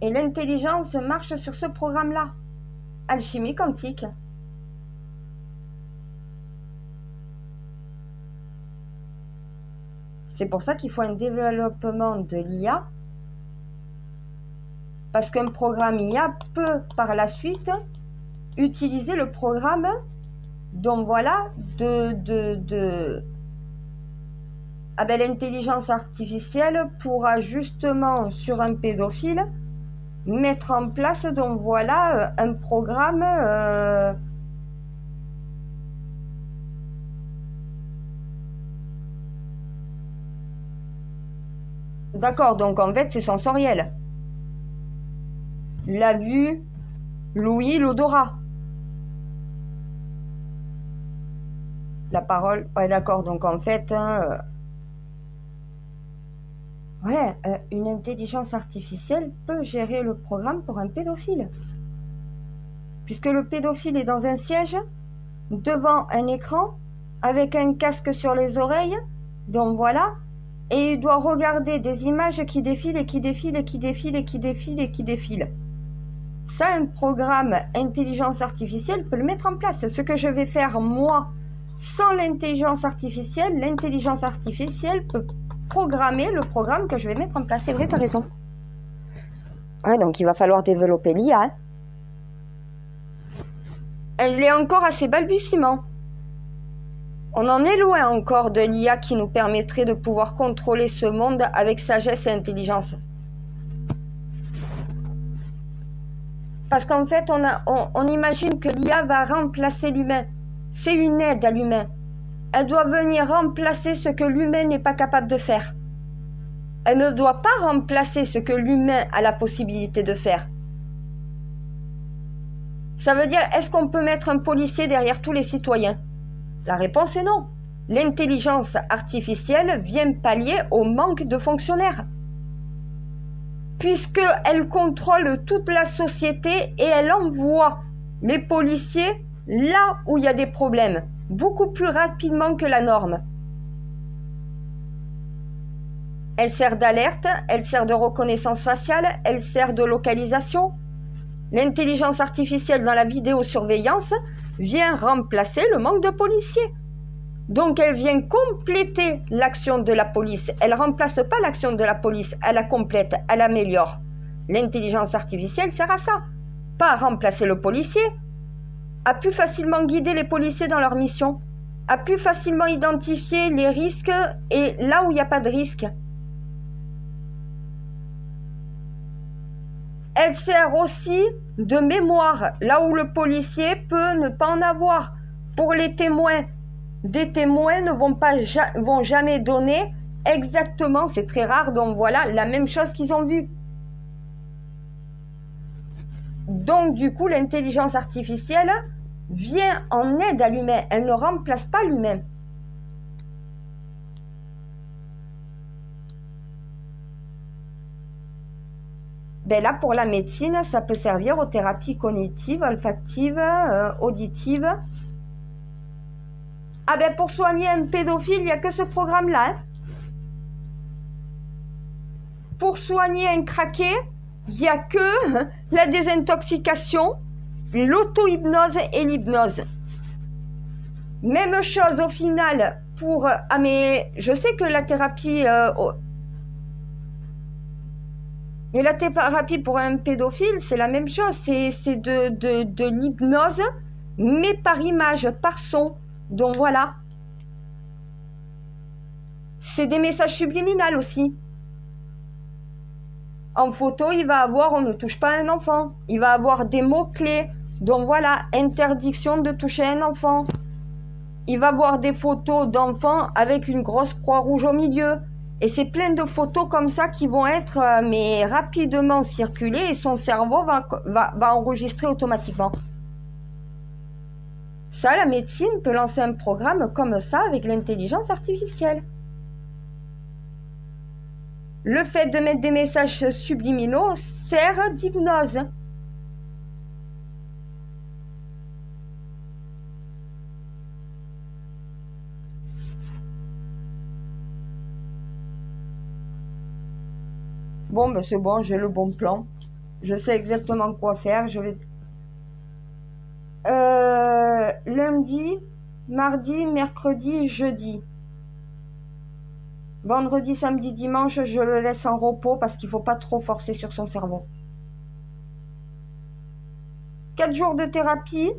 Et l'intelligence marche sur ce programme-là. Alchimie quantique. C'est pour ça qu'il faut un développement de l'IA. Parce qu'un programme IA peut par la suite utiliser le programme donc voilà ah ben, l'intelligence artificielle pourra justement sur un pédophile mettre en place donc voilà un programme d'accord, donc en fait c'est sensoriel. La vue, l'ouïe, l'odorat. La parole, ouais d'accord, donc en fait une intelligence artificielle peut gérer le programme pour un pédophile. Puisque le pédophile est dans un siège, devant un écran, avec un casque sur les oreilles, donc voilà, et il doit regarder des images qui défilent et qui défilent et qui défilent et qui défilent et qui défilent. Ça, un programme intelligence artificielle peut le mettre en place. Ce que je vais faire, moi, sans l'intelligence artificielle peut programmer le programme que je vais mettre en place. C'est vrai, tu as raison. Ouais, donc il va falloir développer l'IA. Hein. Elle est encore à ses balbutiements. On en est loin encore de l'IA qui nous permettrait de pouvoir contrôler ce monde avec sagesse et intelligence. Parce qu'en fait, on imagine que l'IA va remplacer l'humain. C'est une aide à l'humain. Elle doit venir remplacer ce que l'humain n'est pas capable de faire. Elle ne doit pas remplacer ce que l'humain a la possibilité de faire. Ça veut dire, est-ce qu'on peut mettre un policier derrière tous les citoyens? La réponse est non. L'intelligence artificielle vient pallier au manque de fonctionnaires. puisqu'elle contrôle toute la société et elle envoie les policiers là où il y a des problèmes, beaucoup plus rapidement que la norme. Elle sert d'alerte, elle sert de reconnaissance faciale, elle sert de localisation. L'intelligence artificielle dans la vidéosurveillance vient remplacer le manque de policiers. Donc elle vient compléter l'action de la police. Elle ne remplace pas l'action de la police, elle la complète, elle améliore. L'intelligence artificielle sert à ça, pas à remplacer le policier, à plus facilement guider les policiers dans leur mission, à plus facilement identifier les risques et là où il n'y a pas de risque. Elle sert aussi de mémoire, là où le policier peut ne pas en avoir. Pour les témoins, des témoins ne vont jamais donner exactement, c'est très rare, donc voilà, la même chose qu'ils ont vue. Donc du coup, l'intelligence artificielle vient en aide à l'humain, elle ne remplace pas l'humain. Ben là, pour la médecine, ça peut servir aux thérapies cognitives, olfactives, auditives. Ah ben pour soigner un pédophile, il n'y a que ce programme-là. Hein. Pour soigner un craqué, il n'y a que la désintoxication, l'auto-hypnose et l'hypnose. Même chose au final pour... Ah mais je sais que la thérapie... Mais la thérapie pour un pédophile, c'est la même chose. C'est de l'hypnose, mais par image, par son. Donc voilà. C'est des messages subliminaux aussi. En photo, il va avoir « on ne touche pas un enfant ». Il va avoir des mots-clés. Donc voilà, interdiction de toucher un enfant. Il va voir des photos d'enfants avec une grosse croix rouge au milieu. Et c'est plein de photos comme ça qui vont être mais rapidement circulées et son cerveau va enregistrer automatiquement. Ça, la médecine peut lancer un programme comme ça avec l'intelligence artificielle. Le fait de mettre des messages subliminaux sert d'hypnose. Bon, ben c'est bon, j'ai le bon plan. Je sais exactement quoi faire. Je vais... lundi, mardi, mercredi, jeudi. Vendredi, samedi, dimanche, je le laisse en repos parce qu'il ne faut pas trop forcer sur son cerveau. 4 jours de thérapie.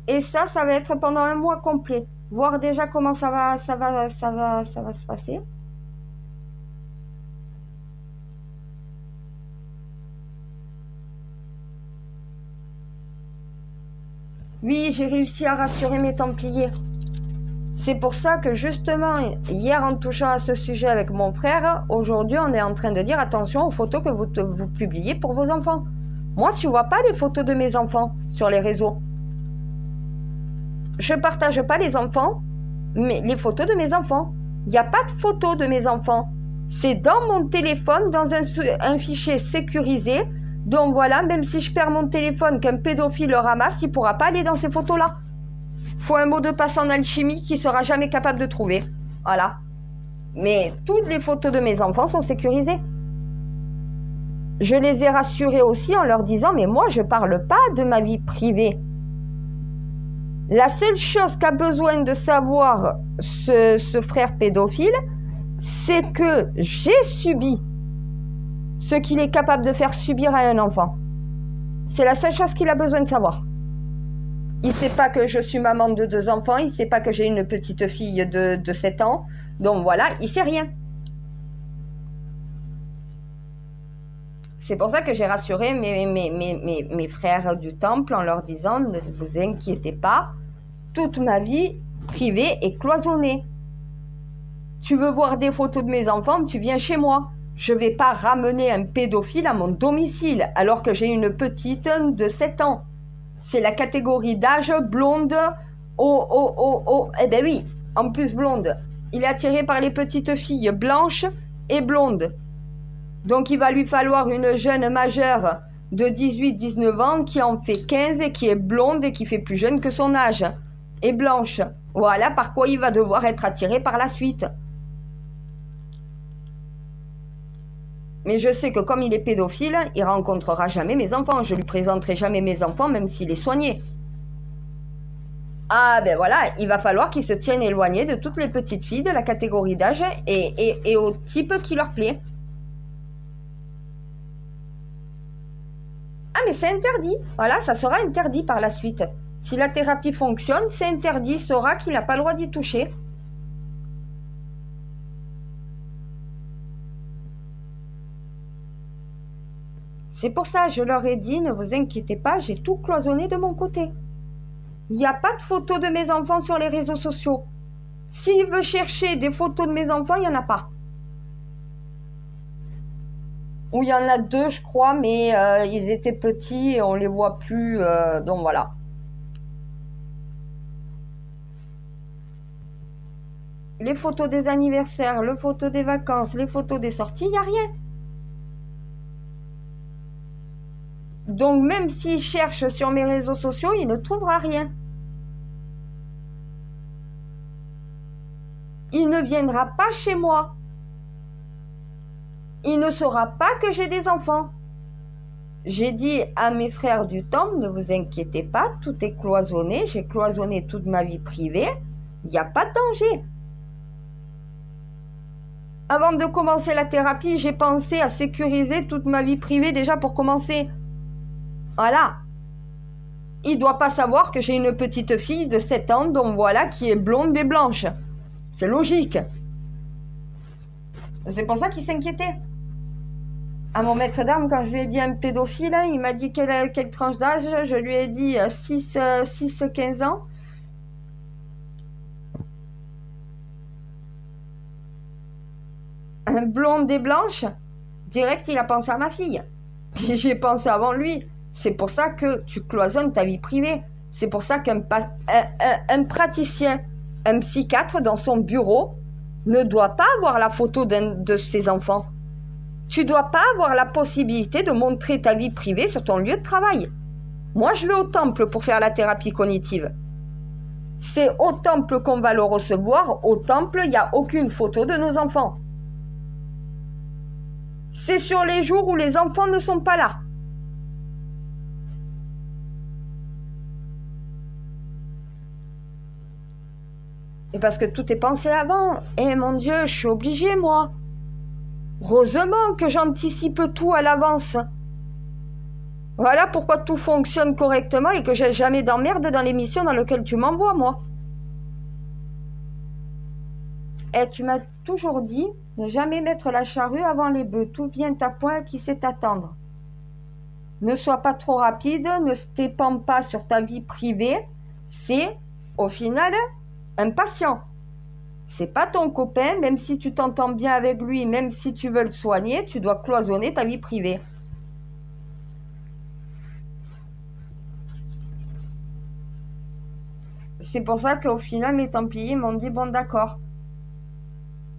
Et ça va être pendant un mois complet. Voir déjà comment ça va se passer. Oui, j'ai réussi à rassurer mes Templiers. C'est pour ça que justement, hier en touchant à ce sujet avec mon frère, aujourd'hui on est en train de dire attention aux photos que vous publiez pour vos enfants. Moi, tu vois pas les photos de mes enfants sur les réseaux. Je partage pas les enfants, mais les photos de mes enfants. Il n'y a pas de photos de mes enfants. C'est dans mon téléphone, dans un fichier sécurisé. Donc voilà, même si je perds mon téléphone, qu'un pédophile le ramasse, il ne pourra pas aller dans ces photos-là. Faut un mot de passe en alchimie qu'il ne sera jamais capable de trouver. Voilà. Mais toutes les photos de mes enfants sont sécurisées. Je les ai rassurés aussi en leur disant, mais moi, je ne parle pas de ma vie privée. La seule chose qu'a besoin de savoir ce frère pédophile, c'est que j'ai subi ce qu'il est capable de faire subir à un enfant. C'est la seule chose qu'il a besoin de savoir. Il ne sait pas que je suis maman de 2 enfants, il ne sait pas que j'ai une petite fille de 7 ans. Donc voilà, il ne sait rien. C'est pour ça que j'ai rassuré mes frères du temple en leur disant, ne vous inquiétez pas, toute ma vie privée est cloisonnée. Tu veux voir des photos de mes enfants, tu viens chez moi. Je ne vais pas ramener un pédophile à mon domicile alors que j'ai une petite de 7 ans. C'est la catégorie d'âge blonde. Eh ben oui, en plus blonde. Il est attiré par les petites filles blanches et blondes. Donc il va lui falloir une jeune majeure de 18-19 ans qui en fait 15 et qui est blonde et qui fait plus jeune que son âge. Et blanche. Voilà par quoi il va devoir être attiré par la suite. Mais je sais que comme il est pédophile, il rencontrera jamais mes enfants. Je lui présenterai jamais mes enfants, même s'il est soigné. Ah ben voilà, il va falloir qu'il se tienne éloigné de toutes les petites filles de la catégorie d'âge et au type qui leur plaît. Ah mais c'est interdit. Voilà, ça sera interdit par la suite. Si la thérapie fonctionne, c'est interdit. Il saura qu'il n'a pas le droit d'y toucher. C'est pour ça, je leur ai dit, ne vous inquiétez pas, j'ai tout cloisonné de mon côté. Il n'y a pas de photos de mes enfants sur les réseaux sociaux. S'il veut chercher des photos de mes enfants, il n'y en a pas. Ou il y en a 2, je crois, mais ils étaient petits et on les voit plus, donc voilà. Les photos des anniversaires, les photos des vacances, les photos des sorties, il n'y a rien. Donc même s'il cherche sur mes réseaux sociaux, il ne trouvera rien. Il ne viendra pas chez moi. Il ne saura pas que j'ai des enfants. J'ai dit à mes frères du temple, ne vous inquiétez pas, tout est cloisonné, j'ai cloisonné toute ma vie privée, il n'y a pas de danger. Avant de commencer la thérapie, j'ai pensé à sécuriser toute ma vie privée déjà pour commencer. Voilà. Il doit pas savoir que j'ai une petite fille de 7 ans, donc voilà, qui est blonde et blanche. C'est logique. C'est pour ça qu'il s'inquiétait. À mon maître d'armes, quand je lui ai dit un pédophile, il m'a dit quelle tranche d'âge. Je lui ai dit 6-15 ans. Un blonde et blanche. Direct, il a pensé à ma fille. J'ai pensé avant lui. C'est pour ça que tu cloisonnes ta vie privée. C'est pour ça qu'un praticien, un psychiatre dans son bureau ne doit pas avoir la photo de ses enfants. Tu dois pas avoir la possibilité de montrer ta vie privée sur ton lieu de travail. Moi, je vais au temple pour faire la thérapie cognitive. C'est au temple qu'on va le recevoir. Au temple, il n'y a aucune photo de nos enfants. C'est sur les jours où les enfants ne sont pas là. Et parce que tout est pensé avant. Eh mon Dieu, je suis obligée, moi. Heureusement que j'anticipe tout à l'avance. Voilà pourquoi tout fonctionne correctement et que j'ai jamais d'emmerde dans l'émission dans laquelle tu m'envoies, moi. Et tu m'as toujours dit ne jamais mettre la charrue avant les bœufs. Tout vient à point qui sait attendre. Ne sois pas trop rapide, ne t'épand pas sur ta vie privée. C'est, au final, un patient. C'est pas ton copain, même si tu t'entends bien avec lui, même si tu veux le soigner, tu dois cloisonner ta vie privée. C'est pour ça qu'au final, les Templiers m'ont dit, bon d'accord.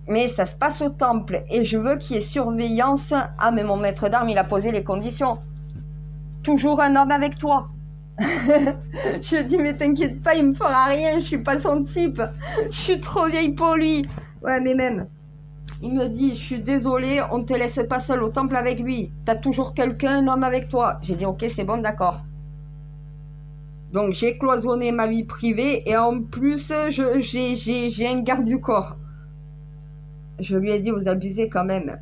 Mais ça se passe au temple et je veux qu'il y ait surveillance. Ah, mais mon maître d'armes, il a posé les conditions. Toujours un homme avec toi. Je dis, mais t'inquiète pas, il me fera rien, je suis pas son type. Je suis trop vieille pour lui. Ouais, mais même, il me dit, je suis désolée, on te laisse pas seul au temple avec lui. T'as toujours quelqu'un, un homme avec toi. J'ai dit, ok, c'est bon, d'accord. Donc, j'ai cloisonné ma vie privée et en plus, j'ai un garde du corps. Je lui ai dit, vous abusez quand même.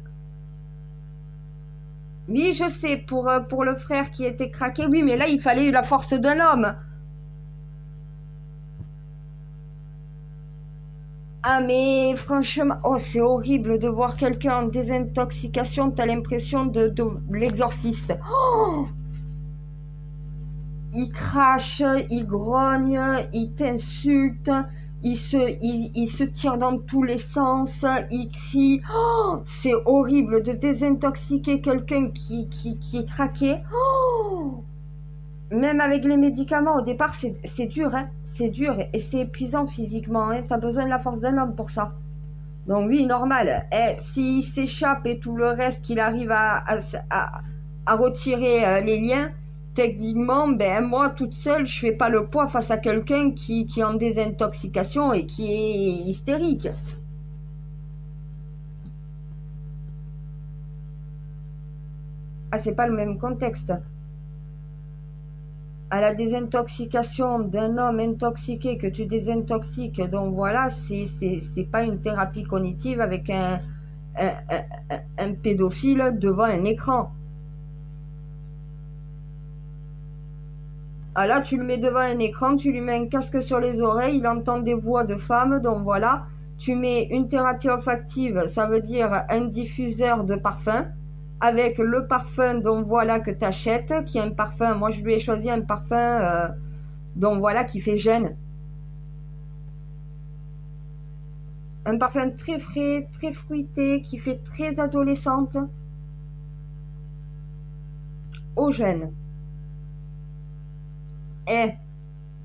Oui, je sais, pour le frère qui était craqué, oui, mais là, il fallait la force d'un homme. Ah, mais franchement, oh, c'est horrible de voir quelqu'un en désintoxication, t'as l'impression de l'exorciste. Oh, il crache, il grogne, il t'insulte, il se tire dans tous les sens, il crie. Oh, c'est horrible de désintoxiquer quelqu'un qui est craqué. Oh, même avec les médicaments, au départ, c'est dur, hein. C'est dur et c'est épuisant physiquement, hein. T'as besoin de la force d'un homme pour ça. Donc oui, normal. Et s'il s'échappe et tout le reste, qu'il arrive à retirer les liens, techniquement, ben moi toute seule, je fais pas le poids face à quelqu'un qui est en désintoxication et qui est hystérique. Ah, c'est pas le même contexte. À la désintoxication d'un homme intoxiqué que tu désintoxiques, donc voilà, c'est pas une thérapie cognitive avec un pédophile devant un écran. Ah là, tu le mets devant un écran, tu lui mets un casque sur les oreilles, il entend des voix de femmes, donc voilà. Tu mets une thérapie olfactive, ça veut dire un diffuseur de parfum, avec le parfum, donc voilà, que tu achètes, qui est un parfum, moi je lui ai choisi un parfum, donc voilà, qui fait jeune. Un parfum très frais, très fruité, qui fait très adolescente, au jeune. Et,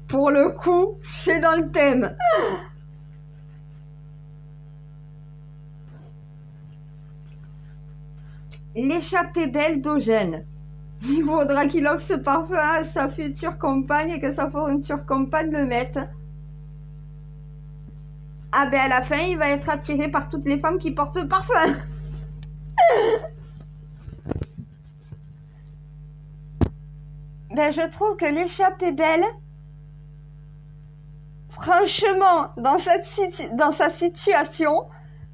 pour le coup, c'est dans le thème. L'échappée belle d'Eugène. Il faudra qu'il offre ce parfum à sa future compagne et que sa future compagne le mette. Ah ben à la fin, il va être attiré par toutes les femmes qui portent ce parfum. Ben je trouve que l'échappée belle, franchement, dans sa situation,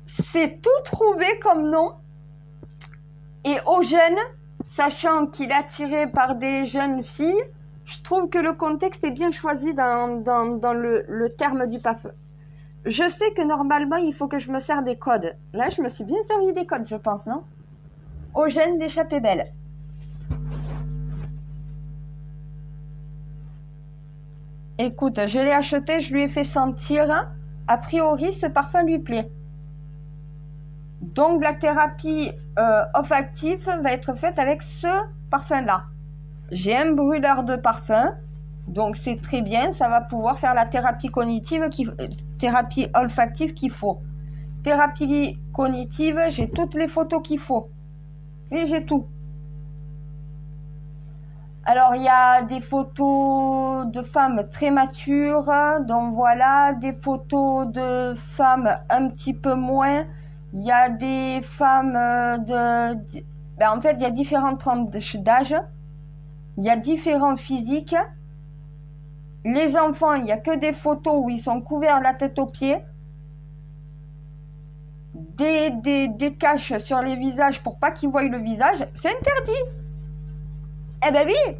c'est tout trouvé comme nom. Et Eugène, sachant qu'il est attiré par des jeunes filles, je trouve que le contexte est bien choisi dans le terme du parfum. Je sais que normalement, il faut que je me sers des codes. Là, je me suis bien servi des codes, je pense, non? Eugène, l'échappée belle. Écoute, je l'ai acheté, je lui ai fait sentir. A priori, ce parfum lui plaît. Donc, la thérapie olfactive va être faite avec ce parfum-là. J'ai un brûleur de parfum, donc c'est très bien. Ça va pouvoir faire la thérapie cognitive, thérapie olfactive qu'il faut. Thérapie cognitive, j'ai toutes les photos qu'il faut. Et j'ai tout. Alors, il y a des photos de femmes très matures, donc voilà, des photos de femmes un petit peu moins. Il y a ben en fait, il y a différentes tranches d'âge. Il y a différents physiques. Les enfants, il n'y a que des photos où ils sont couverts la tête aux pieds. Des caches sur les visages pour pas qu'ils voient le visage. C'est interdit. Eh ben oui,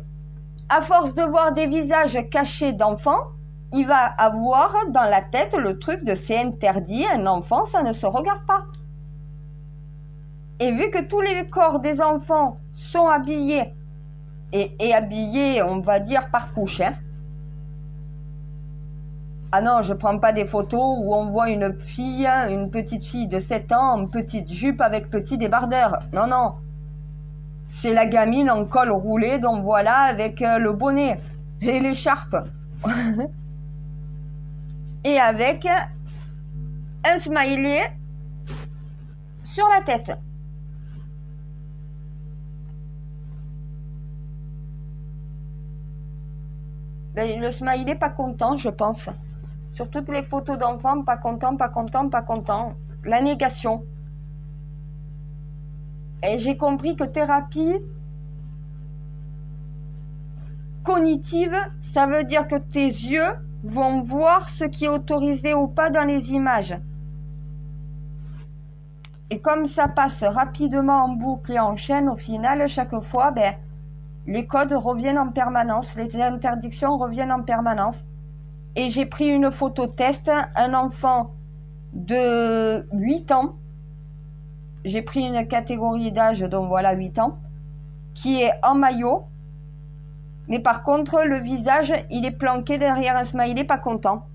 à force de voir des visages cachés d'enfants, il va avoir dans la tête le truc de c'est interdit, un enfant, ça ne se regarde pas. Et vu que tous les corps des enfants sont habillés, et habillés, on va dire, par couche, hein. Ah non, je prends pas des photos où on voit une petite fille de 7 ans en petite jupe avec petit débardeur. Non, non. C'est la gamine en col roulé, donc voilà, avec le bonnet et l'écharpe. Et avec un smiley sur la tête. Le smiley pas content, je pense. Sur toutes les photos d'enfants, pas content, pas content, pas content. La négation. Et j'ai compris que thérapie cognitive, ça veut dire que tes yeux vont voir ce qui est autorisé ou pas dans les images. Et comme ça passe rapidement en boucle et en chaîne, au final, chaque fois, ben, les codes reviennent en permanence, les interdictions reviennent en permanence. Et j'ai pris une photo test, un enfant de 8 ans, j'ai pris une catégorie d'âge, donc voilà, 8 ans, qui est en maillot, mais par contre, le visage, il est planqué derrière un smiley pas content.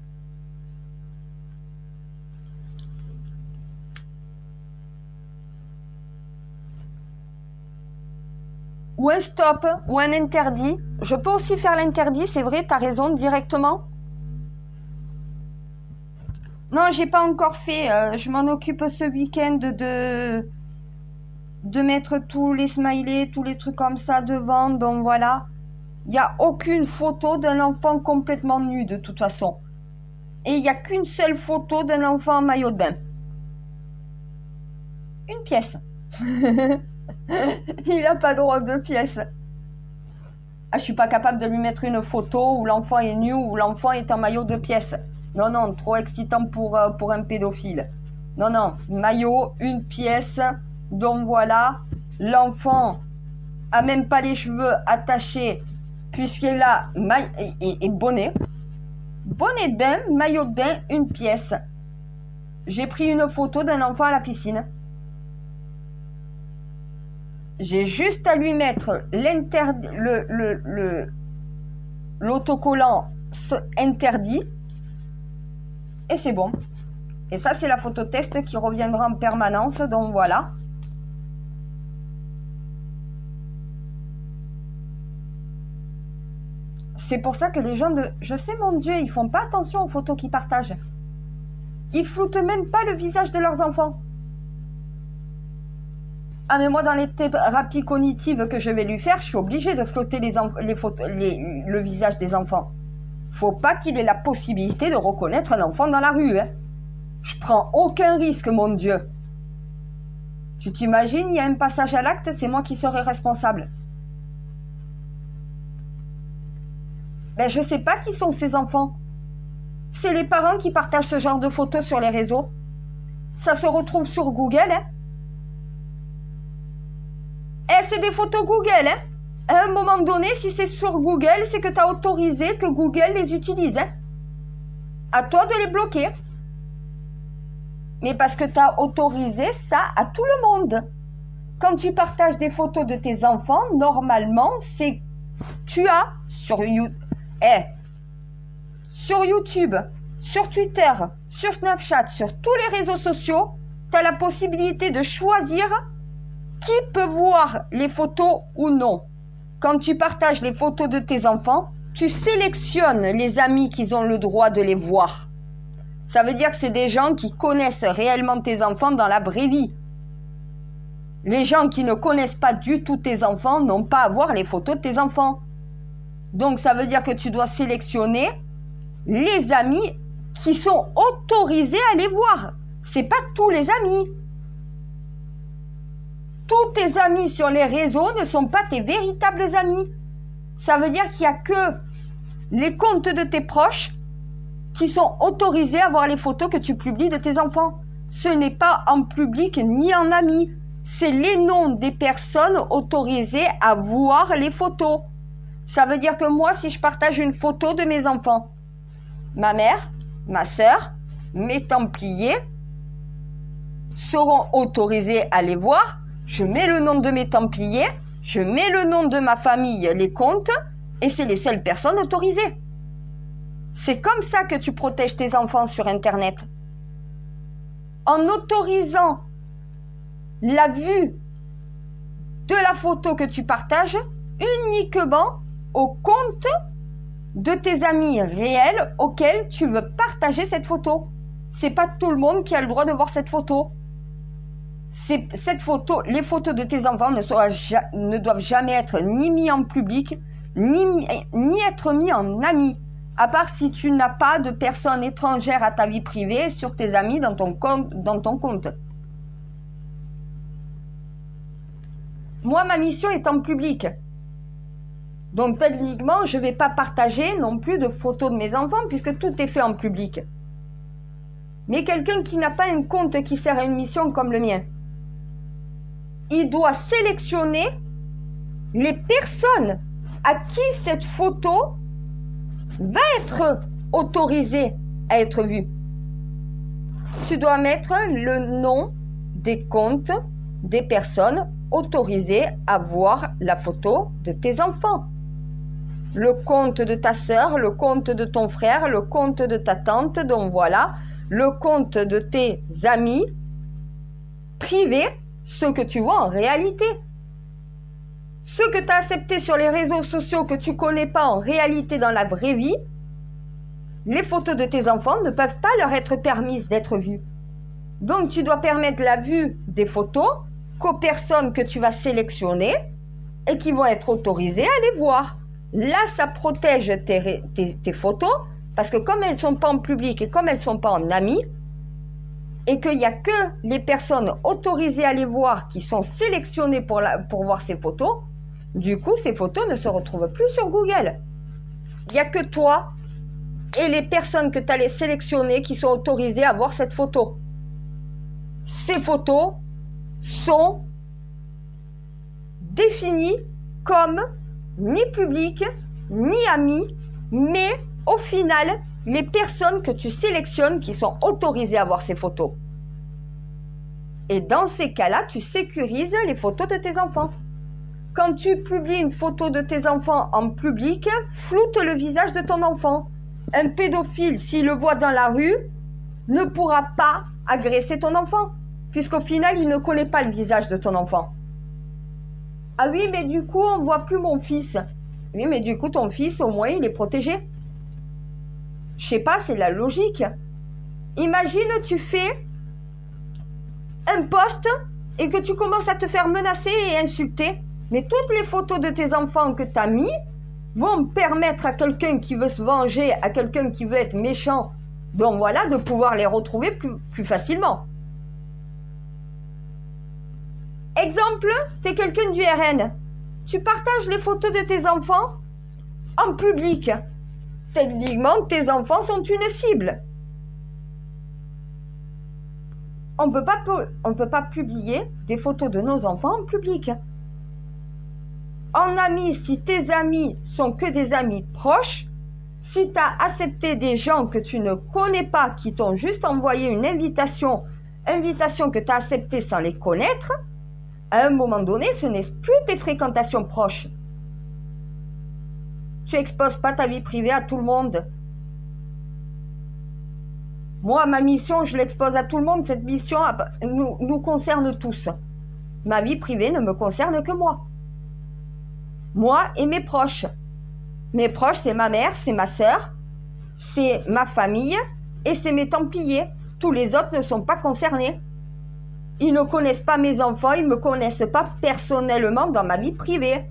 Ou un stop, ou un interdit. Je peux aussi faire l'interdit, c'est vrai, t'as raison, directement. Non, j'ai pas encore fait. Je m'en occupe ce week-end de mettre tous les smileys, tous les trucs comme ça devant. Donc voilà. Il n'y a aucune photo d'un enfant complètement nu de toute façon. Et il n'y a qu'une seule photo d'un enfant en maillot de bain. Une pièce. Il n'a pas droit de pièce. Ah, je suis pas capable de lui mettre une photo où l'enfant est nu ou l'enfant est en maillot de pièce. Non, non, trop excitant pour un pédophile. Non, non, maillot, une pièce. Donc voilà, l'enfant a même pas les cheveux attachés puisqu'il a et bonnet. Bonnet de bain, maillot de bain, une pièce. J'ai pris une photo d'un enfant à la piscine. J'ai juste à lui mettre l'autocollant interdit et c'est bon. Et ça, c'est la photo test qui reviendra en permanence. Donc voilà. C'est pour ça que les gens je sais, mon Dieu, ils font pas attention aux photos qu'ils partagent. Ils floutent même pas le visage de leurs enfants. Ah, mais moi, dans les thérapies cognitives que je vais lui faire, je suis obligée de flotter le visage des enfants. Faut pas qu'il ait la possibilité de reconnaître un enfant dans la rue. Hein. Je prends aucun risque, mon Dieu. Tu t'imagines, il y a un passage à l'acte, c'est moi qui serai responsable. Ben, je sais pas qui sont ces enfants. C'est les parents qui partagent ce genre de photos sur les réseaux. Ça se retrouve sur Google, hein. Eh, c'est des photos Google, hein. À un moment donné, si c'est sur Google, c'est que tu as autorisé que Google les utilise, hein. À toi de les bloquer. Mais parce que tu as autorisé ça à tout le monde. Quand tu partages des photos de tes enfants, normalement, c'est tu as sur YouTube, sur Twitter, sur Snapchat, sur tous les réseaux sociaux, tu as la possibilité de choisir qui peut voir les photos ou non. Quand tu partages les photos de tes enfants, tu sélectionnes les amis qui ont le droit de les voir. Ça veut dire que c'est des gens qui connaissent réellement tes enfants dans la vraie vie. Les gens qui ne connaissent pas du tout tes enfants n'ont pas à voir les photos de tes enfants. Donc ça veut dire que tu dois sélectionner les amis qui sont autorisés à les voir. C'est pas tous les amis. Tous tes amis sur les réseaux ne sont pas tes véritables amis. Ça veut dire qu'il n'y a que les comptes de tes proches qui sont autorisés à voir les photos que tu publies de tes enfants. Ce n'est pas en public ni en amis. C'est les noms des personnes autorisées à voir les photos. Ça veut dire que moi, si je partage une photo de mes enfants, ma mère, ma sœur, mes templiers seront autorisés à les voir. Je mets le nom de mes templiers, je mets le nom de ma famille, les comptes, et c'est les seules personnes autorisées. C'est comme ça que tu protèges tes enfants sur Internet. En autorisant la vue de la photo que tu partages uniquement au compte de tes amis réels auxquels tu veux partager cette photo. C'est pas tout le monde qui a le droit de voir cette photo. Cette photo, les photos de tes enfants ne doivent jamais être ni mis en public, ni être mis en ami. À part si tu n'as pas de personnes étrangères à ta vie privée sur tes amis dans ton compte. Moi, ma mission est en public. Donc, techniquement, je ne vais pas partager non plus de photos de mes enfants puisque tout est fait en public. Mais quelqu'un qui n'a pas un compte qui sert à une mission comme le mien, il doit sélectionner les personnes à qui cette photo va être autorisée à être vue. Tu dois mettre le nom des comptes des personnes autorisées à voir la photo de tes enfants. Le compte de ta sœur, le compte de ton frère, le compte de ta tante, donc voilà, le compte de tes amis privés, ceux que tu vois en réalité. Ceux que tu as acceptés sur les réseaux sociaux que tu connais pas en réalité dans la vraie vie, les photos de tes enfants ne peuvent pas leur être permises d'être vues. Donc, tu dois permettre la vue des photos qu'aux personnes que tu vas sélectionner et qui vont être autorisées à les voir. Là, ça protège tes photos parce que comme elles ne sont pas en public et comme elles ne sont pas en amis, et qu'il n'y a que les personnes autorisées à les voir qui sont sélectionnées pour voir ces photos, du coup, ces photos ne se retrouvent plus sur Google. Il n'y a que toi et les personnes que tu as sélectionnées qui sont autorisées à voir cette photo. Ces photos sont définies comme ni publiques, ni amis, mais au final, les personnes que tu sélectionnes qui sont autorisées à voir ces photos. Et dans ces cas-là, tu sécurises les photos de tes enfants. Quand tu publies une photo de tes enfants en public, floute le visage de ton enfant. Un pédophile, s'il le voit dans la rue, ne pourra pas agresser ton enfant, puisqu'au final, il ne connaît pas le visage de ton enfant. Ah oui, mais du coup, on ne voit plus mon fils. Oui, mais du coup, ton fils, au moins, il est protégé. Je sais pas, c'est la logique. Imagine, tu fais un post et que tu commences à te faire menacer et insulter. Mais toutes les photos de tes enfants que tu as mis vont permettre à quelqu'un qui veut se venger, à quelqu'un qui veut être méchant, donc voilà, de pouvoir les retrouver plus facilement. Exemple, tu es quelqu'un du RN. Tu partages les photos de tes enfants en public. Techniquement, tes enfants sont une cible. On peut pas publier des photos de nos enfants en public. En amis, si tes amis sont que des amis proches, si tu as accepté des gens que tu ne connais pas, qui t'ont juste envoyé une invitation que tu as acceptée sans les connaître, à un moment donné, ce n'est plus tes fréquentations proches. Tu exposes pas ta vie privée à tout le monde. Moi, ma mission, je l'expose à tout le monde. Cette mission nous concerne tous. Ma vie privée ne me concerne que moi. Moi et mes proches. Mes proches, c'est ma mère, c'est ma sœur, c'est ma famille et c'est mes templiers. Tous les autres ne sont pas concernés. Ils ne connaissent pas mes enfants, ils ne me connaissent pas personnellement dans ma vie privée.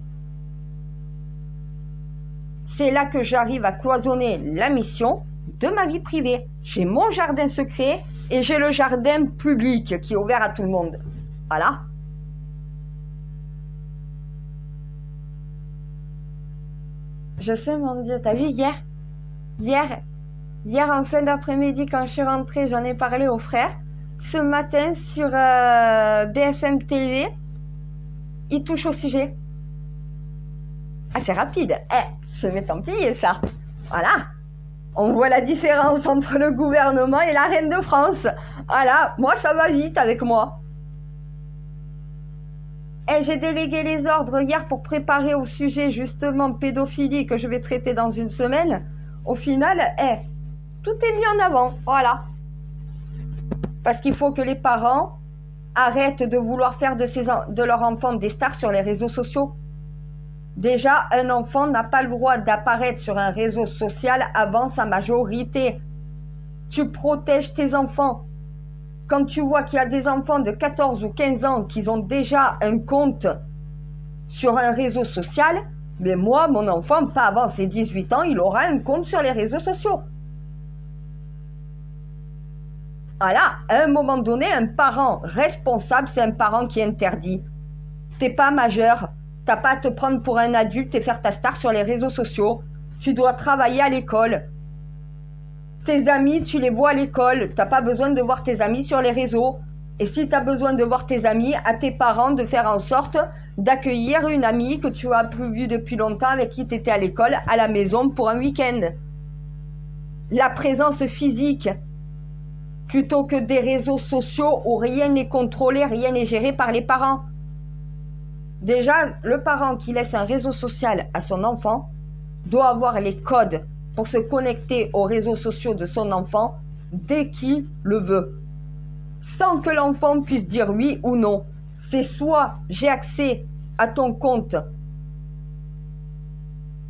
C'est là que j'arrive à cloisonner la mission de ma vie privée. J'ai mon jardin secret et j'ai le jardin public qui est ouvert à tout le monde. Voilà. Je sais, mon Dieu, t'as vu hier en fin d'après-midi, quand je suis rentrée, j'en ai parlé aux frères. Ce matin, sur BFM TV, ils touchent au sujet. Ah, c'est rapide. Se met en plié, ça. Voilà. On voit la différence entre le gouvernement et la reine de France. Voilà. Moi, ça va vite avec moi. J'ai délégué les ordres hier pour préparer au sujet justement pédophilie que je vais traiter dans une semaine. Au final, tout est mis en avant. Voilà. Parce qu'il faut que les parents arrêtent de vouloir faire de leurs enfants des stars sur les réseaux sociaux. Déjà, un enfant n'a pas le droit d'apparaître sur un réseau social avant sa majorité. Tu protèges tes enfants. Quand tu vois qu'il y a des enfants de 14 ou 15 ans qui ont déjà un compte sur un réseau social, mais moi, mon enfant, pas avant ses 18 ans, il aura un compte sur les réseaux sociaux. Voilà, à un moment donné, un parent responsable, c'est un parent qui interdit. T'es pas majeur, t'as pas à te prendre pour un adulte et faire ta star sur les réseaux sociaux. Tu dois travailler à l'école. Tes amis, tu les vois à l'école. T'as pas besoin de voir tes amis sur les réseaux. Et si t'as besoin de voir tes amis, à tes parents de faire en sorte d'accueillir une amie que tu as plus vue depuis longtemps, avec qui t'étais à l'école, à la maison pour un week-end. La présence physique, plutôt que des réseaux sociaux où rien n'est contrôlé, rien n'est géré par les parents. Déjà, le parent qui laisse un réseau social à son enfant doit avoir les codes pour se connecter aux réseaux sociaux de son enfant dès qu'il le veut, sans que l'enfant puisse dire oui ou non. C'est soit j'ai accès à ton compte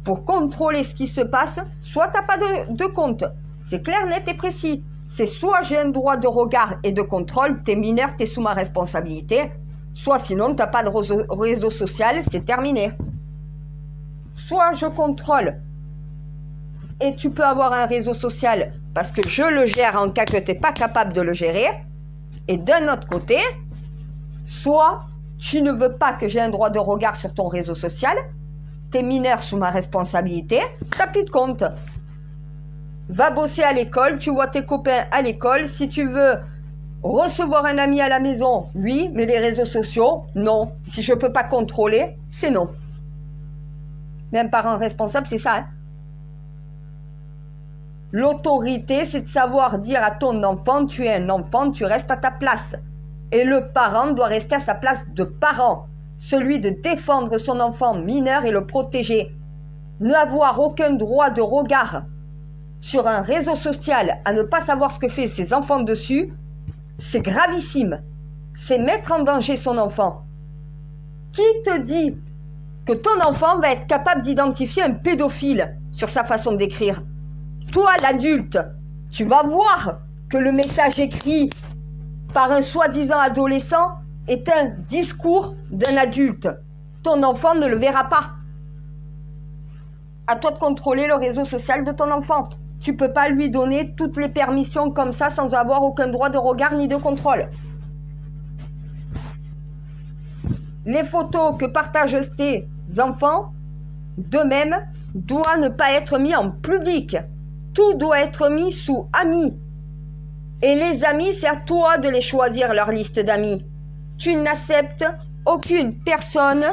pour contrôler ce qui se passe, soit t'as pas de compte. C'est clair, net et précis. C'est soit j'ai un droit de regard et de contrôle, t'es mineur, t'es sous ma responsabilité, soit sinon t'as pas de réseau social, c'est terminé. Soit je contrôle et tu peux avoir un réseau social parce que je le gère en cas que t'es pas capable de le gérer. Et d'un autre côté, soit tu ne veux pas que j'ai un droit de regard sur ton réseau social, t'es mineur sous ma responsabilité, t'as plus de compte. Va bosser à l'école, tu vois tes copains à l'école. Si tu veux recevoir un ami à la maison, oui, mais les réseaux sociaux, non. Si je peux pas contrôler, c'est non. Mais un parent responsable, c'est ça. Hein. L'autorité, c'est de savoir dire à ton enfant, tu es un enfant, tu restes à ta place. Et le parent doit rester à sa place de parent. Celui de défendre son enfant mineur et le protéger. N'avoir aucun droit de regard sur un réseau social, à ne pas savoir ce que fait ses enfants dessus, c'est gravissime. C'est mettre en danger son enfant. Qui te dit que ton enfant va être capable d'identifier un pédophile sur sa façon d'écrire? Toi, l'adulte, tu vas voir que le message écrit par un soi-disant adolescent est un discours d'un adulte. Ton enfant ne le verra pas. À toi de contrôler le réseau social de ton enfant. Tu peux pas lui donner toutes les permissions comme ça sans avoir aucun droit de regard ni de contrôle. Les photos que partagent tes enfants, de même, doivent ne pas être mis en public. Tout doit être mis sous amis. Et les amis, c'est à toi de les choisir, leur liste d'amis. Tu n'acceptes aucune personne.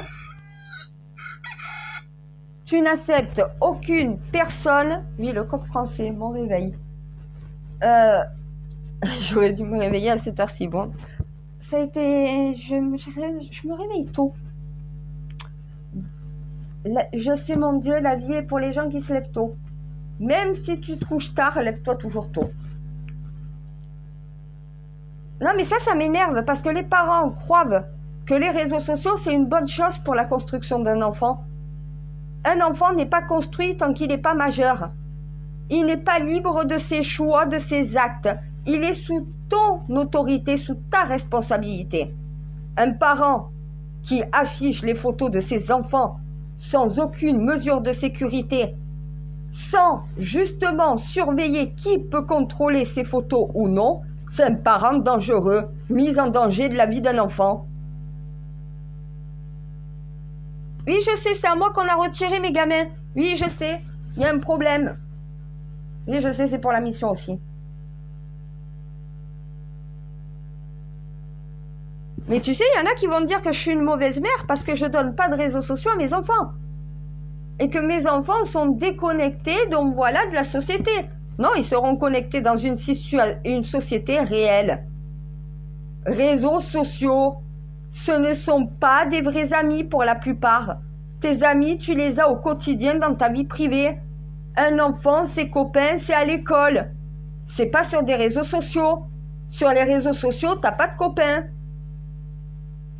Tu n'acceptes aucune personne. Oui, le coq français, mon réveil. J'aurais dû me réveiller à cette heure-ci. Bon, ça a été. Je me réveille tôt. Je sais, mon Dieu, la vie est pour les gens qui se lèvent tôt. Même si tu te couches tard, lève-toi toujours tôt. Non, mais ça m'énerve parce que les parents croient que les réseaux sociaux, c'est une bonne chose pour la construction d'un enfant. Un enfant n'est pas construit tant qu'il n'est pas majeur. Il n'est pas libre de ses choix, de ses actes. Il est sous ton autorité, sous ta responsabilité. Un parent qui affiche les photos de ses enfants sans aucune mesure de sécurité, sans justement surveiller qui peut contrôler ces photos ou non, c'est un parent dangereux, mis en danger de la vie d'un enfant. Oui, je sais, c'est à moi qu'on a retiré mes gamins. Oui, je sais, il y a un problème. Oui, je sais, c'est pour la mission aussi. Mais tu sais, il y en a qui vont dire que je suis une mauvaise mère parce que je donne pas de réseaux sociaux à mes enfants. Et que mes enfants sont déconnectés, donc voilà, de la société. Non, ils seront connectés dans une société réelle. Réseaux sociaux, ce ne sont pas des vrais amis pour la plupart. Tes amis, tu les as au quotidien dans ta vie privée. Un enfant, ses copains, c'est à l'école. C'est pas sur des réseaux sociaux. Sur les réseaux sociaux, t'as pas de copains.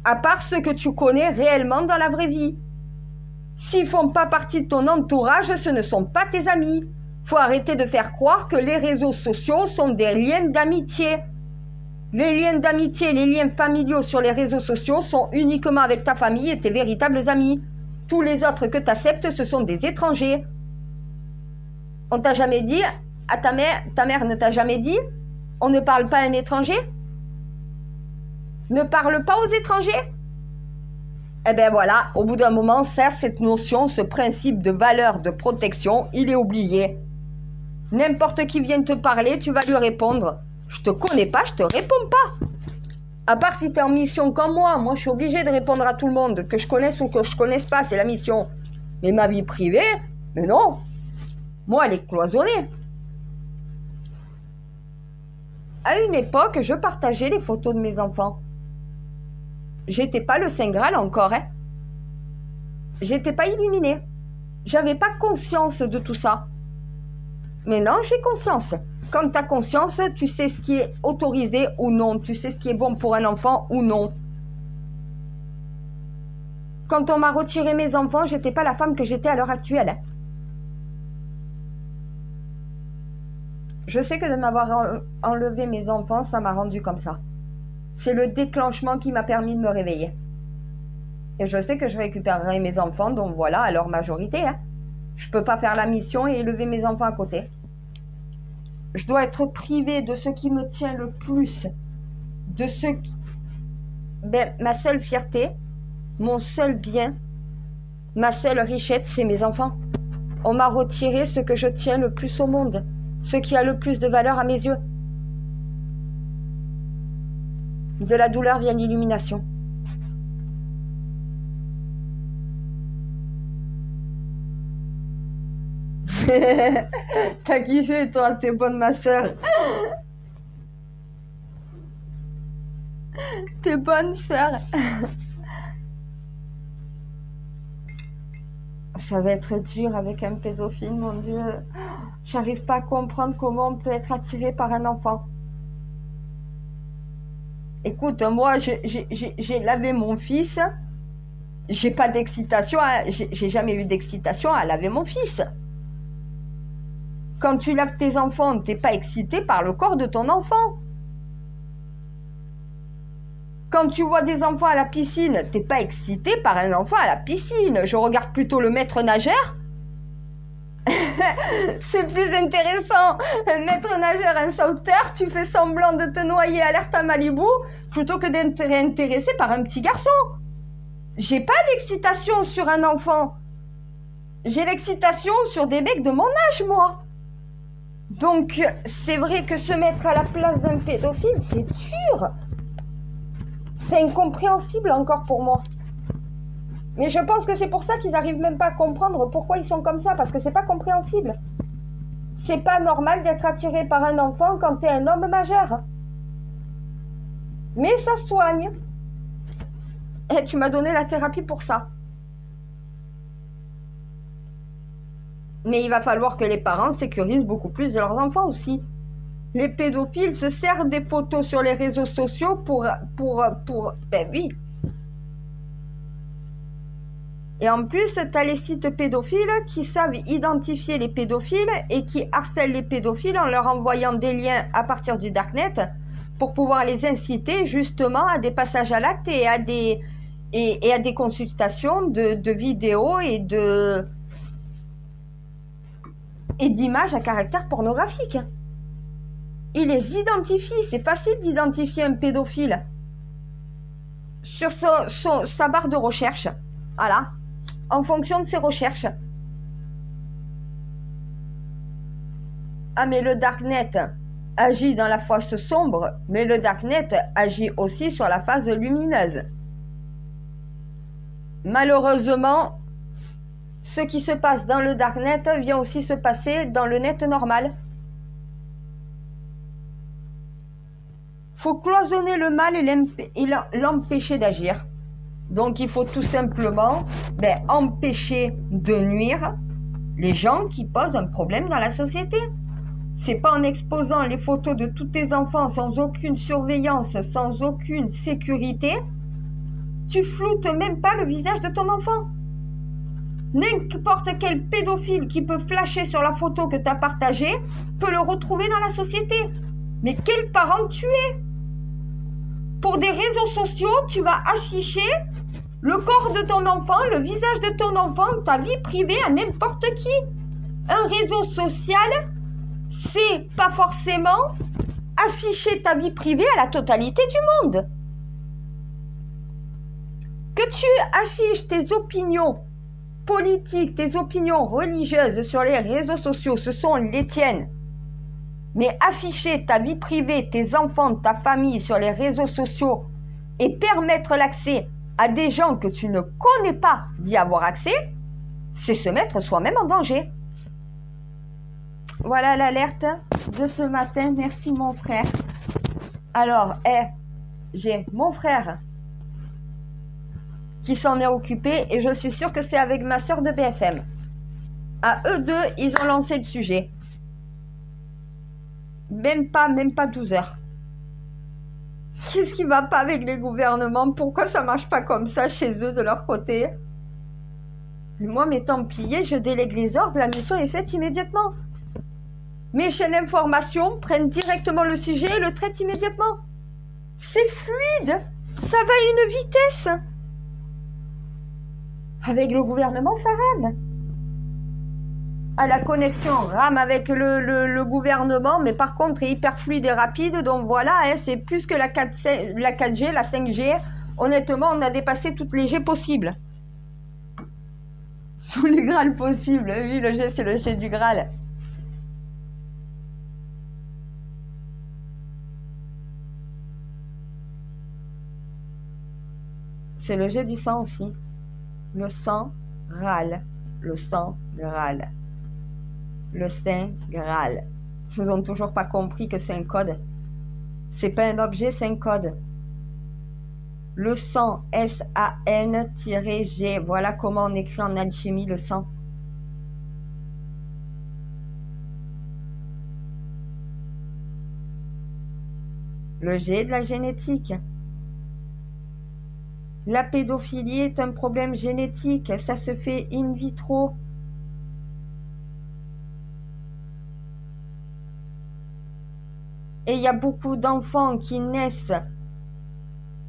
À part ceux que tu connais réellement dans la vraie vie. S'ils font pas partie de ton entourage, ce ne sont pas tes amis. Faut arrêter de faire croire que les réseaux sociaux sont des liens d'amitié. Les liens d'amitié, les liens familiaux sur les réseaux sociaux sont uniquement avec ta famille et tes véritables amis. Tous les autres que tu acceptes, ce sont des étrangers. On t'a jamais dit, à ta mère ne t'a jamais dit, on ne parle pas à un étranger? Ne parle pas aux étrangers? Eh bien voilà, au bout d'un moment, ça, cette notion, ce principe de valeur de protection, il est oublié. N'importe qui vient te parler, tu vas lui répondre. Je te connais pas, je te réponds pas. À part si tu es en mission comme moi. Moi, je suis obligée de répondre à tout le monde, que je connaisse ou que je connaisse pas, c'est la mission. Mais ma vie privée, mais non. Moi, elle est cloisonnée. À une époque, je partageais les photos de mes enfants. J'étais pas le Saint Graal encore, hein. J'étais pas illuminée. J'avais pas conscience de tout ça. Mais non, j'ai conscience. Quand tu as conscience, tu sais ce qui est autorisé ou non. Tu sais ce qui est bon pour un enfant ou non. Quand on m'a retiré mes enfants, j'étais pas la femme que j'étais à l'heure actuelle. Je sais que de m'avoir enlevé mes enfants, ça m'a rendu comme ça. C'est le déclenchement qui m'a permis de me réveiller. Et je sais que je récupérerai mes enfants, donc voilà, à leur majorité. Hein. Je peux pas faire la mission et élever mes enfants à côté. Je dois être privée de ce qui me tient le plus, de ce qui... Ben, ma seule fierté, mon seul bien, ma seule richesse, c'est mes enfants. On m'a retiré ce que je tiens le plus au monde, ce qui a le plus de valeur à mes yeux. De la douleur vient l'illumination. T'as kiffé, toi, t'es bonne, ma soeur. T'es bonne, sœur. Ça va être dur avec un pédophile, mon Dieu. J'arrive pas à comprendre comment on peut être attiré par un enfant. Écoute, moi, j'ai lavé mon fils. J'ai pas d'excitation. J'ai jamais eu d'excitation à laver mon fils. Quand tu laves tes enfants, t'es pas excité par le corps de ton enfant. Quand tu vois des enfants à la piscine, t'es pas excité par un enfant à la piscine. Je regarde plutôt le maître nageur. C'est plus intéressant. Un maître nageur, un sauveteur, tu fais semblant de te noyer alerte à Malibu plutôt que d'être intéressé par un petit garçon. J'ai pas d'excitation sur un enfant. J'ai l'excitation sur des mecs de mon âge, moi. Donc, c'est vrai que se mettre à la place d'un pédophile, c'est dur. C'est incompréhensible encore pour moi. Mais je pense que c'est pour ça qu'ils n'arrivent même pas à comprendre pourquoi ils sont comme ça, parce que c'est pas compréhensible. C'est pas normal d'être attiré par un enfant quand t'es un homme majeur. Mais ça soigne. Et tu m'as donné la thérapie pour ça. Mais il va falloir que les parents sécurisent beaucoup plus de leurs enfants aussi. Les pédophiles se servent des photos sur les réseaux sociaux pour... Ben oui. Et en plus, tu as les sites pédophiles qui savent identifier les pédophiles et qui harcèlent les pédophiles en leur envoyant des liens à partir du Darknet pour pouvoir les inciter justement à des passages à l'acte et à des consultations de vidéos et d'images à caractère pornographique. Il les identifie, c'est facile d'identifier un pédophile sur sa barre de recherche, voilà, en fonction de ses recherches. Ah, mais le Darknet agit dans la phase sombre, mais le Darknet agit aussi sur la phase lumineuse. Malheureusement, ce qui se passe dans le Darknet vient aussi se passer dans le net normal. Faut cloisonner le mal et l'empêcher d'agir. Donc il faut tout simplement empêcher de nuire les gens qui posent un problème dans la société. C'est pas en exposant les photos de tous tes enfants sans aucune surveillance, sans aucune sécurité, tu floutes même pas le visage de ton enfant. N'importe quel pédophile qui peut flasher sur la photo que tu as partagée peut le retrouver dans la société. Mais quel parent tu es? Pour des réseaux sociaux, tu vas afficher le corps de ton enfant, le visage de ton enfant, ta vie privée à n'importe qui. Un réseau social, c'est pas forcément afficher ta vie privée à la totalité du monde. Que tu affiches tes opinions politiques, tes opinions religieuses sur les réseaux sociaux, ce sont les tiennes. Mais afficher ta vie privée, tes enfants, ta famille sur les réseaux sociaux et permettre l'accès à des gens que tu ne connais pas d'y avoir accès, c'est se mettre soi-même en danger. Voilà l'alerte de ce matin. Merci mon frère. Alors, j'ai mon frère qui s'en est occupé et je suis sûre que c'est avec ma sœur de BFM. À eux deux, ils ont lancé le sujet. Même pas 12 heures. Qu'est-ce qui va pas avec les gouvernements? Pourquoi ça marche pas comme ça chez eux de leur côté? Et moi, mes Templiers, je délègue les ordres, la mission est faite immédiatement. Mes chaînes d'information prennent directement le sujet et le traitent immédiatement. C'est fluide. Ça va à une vitesse. Avec le gouvernement, ça rame. À la connexion rame avec le gouvernement, mais par contre est hyper fluide et rapide. Donc voilà, hein, c'est plus que la 4G, la 5G. Honnêtement, on a dépassé toutes les G possibles. Tous les Graals possibles. Oui, le G, c'est le G du Graal. C'est le G du sang aussi. Le sang Graal. Le sang Graal. Le Saint Graal. Ils n'ont toujours pas compris que c'est un code. C'est pas un objet, c'est un code. Le sang, S-A-N-G. Voilà comment on écrit en alchimie le sang. Le G de la génétique. La pédophilie est un problème génétique. Ça se fait in vitro. Et il y a beaucoup d'enfants qui naissent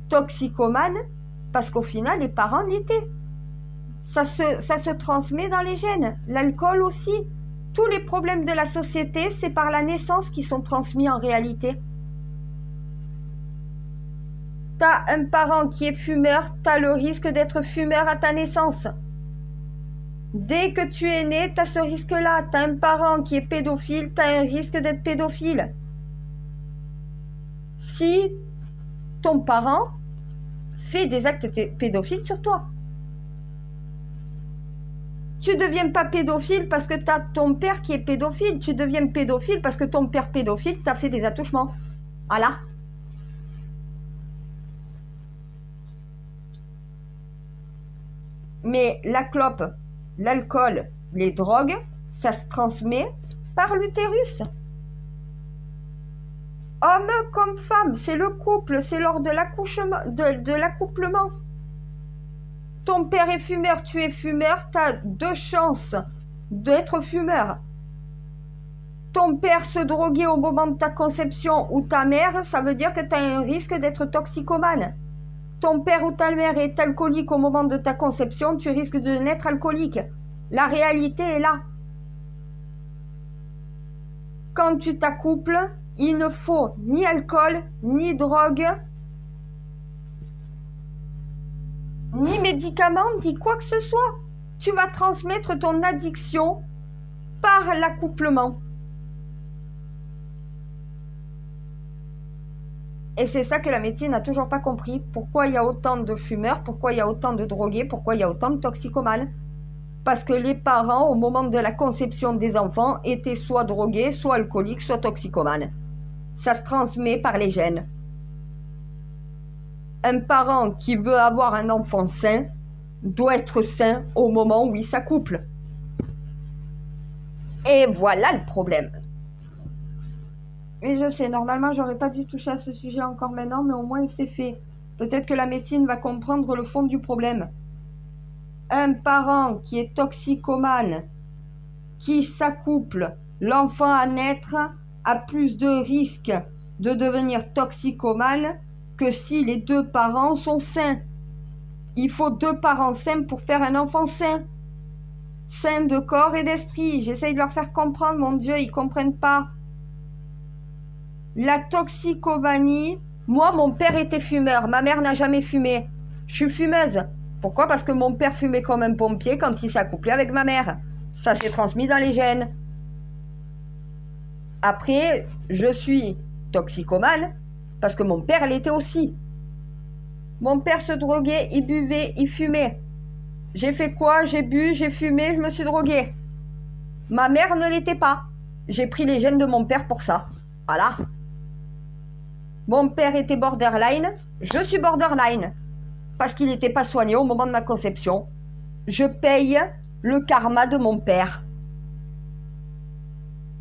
toxicomanes parce qu'au final, les parents l'étaient. Ça se transmet dans les gènes. L'alcool aussi. Tous les problèmes de la société, c'est par la naissance qui sont transmis en réalité. T'as un parent qui est fumeur, t'as le risque d'être fumeur à ta naissance. Dès que tu es né, t'as ce risque-là. T'as un parent qui est pédophile, t'as un risque d'être pédophile. Si ton parent fait des actes pédophiles sur toi. Tu deviens pas pédophile parce que t'as ton père qui est pédophile. Tu deviens pédophile parce que ton père pédophile t'a fait des attouchements. Voilà. Mais la clope, l'alcool, les drogues, ça se transmet par l'utérus. Homme comme femme, c'est le couple, c'est lors de l'accouplement. Ton père est fumeur, tu es fumeur, tu as 2 chances d'être fumeur. Ton père se droguait au moment de ta conception ou ta mère, ça veut dire que tu as un risque d'être toxicomane. Ton père ou ta mère est alcoolique au moment de ta conception, tu risques de naître alcoolique. La réalité est là. Quand tu t'accouples, il ne faut ni alcool, ni drogue, ni médicaments, ni quoi que ce soit. Tu vas transmettre ton addiction par l'accouplement. Et c'est ça que la médecine n'a toujours pas compris. Pourquoi il y a autant de fumeurs, pourquoi il y a autant de drogués, pourquoi il y a autant de toxicomanes. Parce que les parents, au moment de la conception des enfants, étaient soit drogués, soit alcooliques, soit toxicomanes. Ça se transmet par les gènes. Un parent qui veut avoir un enfant sain doit être sain au moment où il s'accouple. Et voilà le problème. Oui, je sais, normalement, j'aurais pas dû toucher à ce sujet encore maintenant, mais au moins c'est fait. Peut-être que la médecine va comprendre le fond du problème. Un parent qui est toxicomane, qui s'accouple, l'enfant à naître a plus de risques de devenir toxicomane que si les 2 parents sont sains. Il faut 2 parents sains pour faire un enfant sain. Sain de corps et d'esprit. J'essaye de leur faire comprendre, mon Dieu, ils comprennent pas. La toxicomanie, moi, mon père était fumeur, ma mère n'a jamais fumé. Je suis fumeuse. Pourquoi? Parce que mon père fumait comme un pompier quand il s'accouplait avec ma mère. Ça s'est transmis dans les gènes. Après, je suis toxicomane parce que mon père l'était aussi. Mon père se droguait, il buvait, il fumait. J'ai fait quoi? J'ai bu, j'ai fumé, je me suis droguée. Ma mère ne l'était pas. J'ai pris les gènes de mon père pour ça. Voilà. Mon père était borderline, je suis borderline. Parce qu'il n'était pas soigné au moment de ma conception. Je paye le karma de mon père.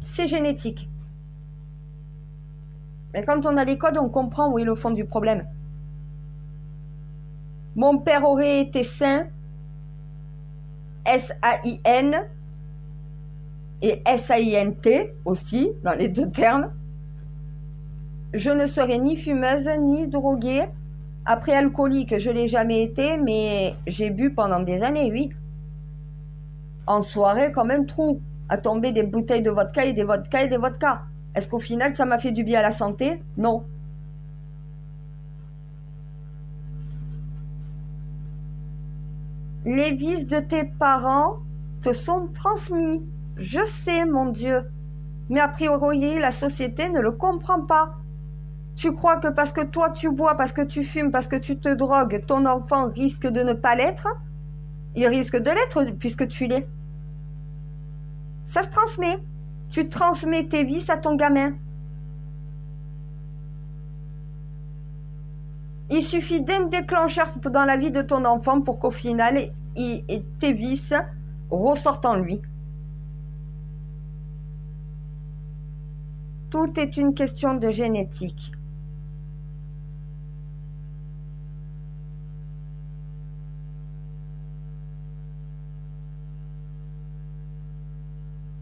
C'est génétique. Mais quand on a les codes, on comprend où est le fond du problème. Mon père aurait été sain, S-A-I-N, et S-A-I-N-T aussi, dans les deux termes. Je ne serai ni fumeuse, ni droguée. Après alcoolique, je l'ai jamais été, mais j'ai bu pendant des années, oui. En soirée, comme un trou, à tomber des bouteilles de vodka et des vodka et des vodka. Est-ce qu'au final, ça m'a fait du bien à la santé? Non. Les vices de tes parents te sont transmis. Je sais, mon Dieu. Mais a priori, la société ne le comprend pas. Tu crois que parce que toi tu bois, parce que tu fumes, parce que tu te drogues, ton enfant risque de ne pas l'être? Il risque de l'être puisque tu l'es. Ça se transmet. Tu transmets tes vices à ton gamin. Il suffit d'un déclencheur dans la vie de ton enfant pour qu'au final, tes vices ressortent en lui. Tout est une question de génétique.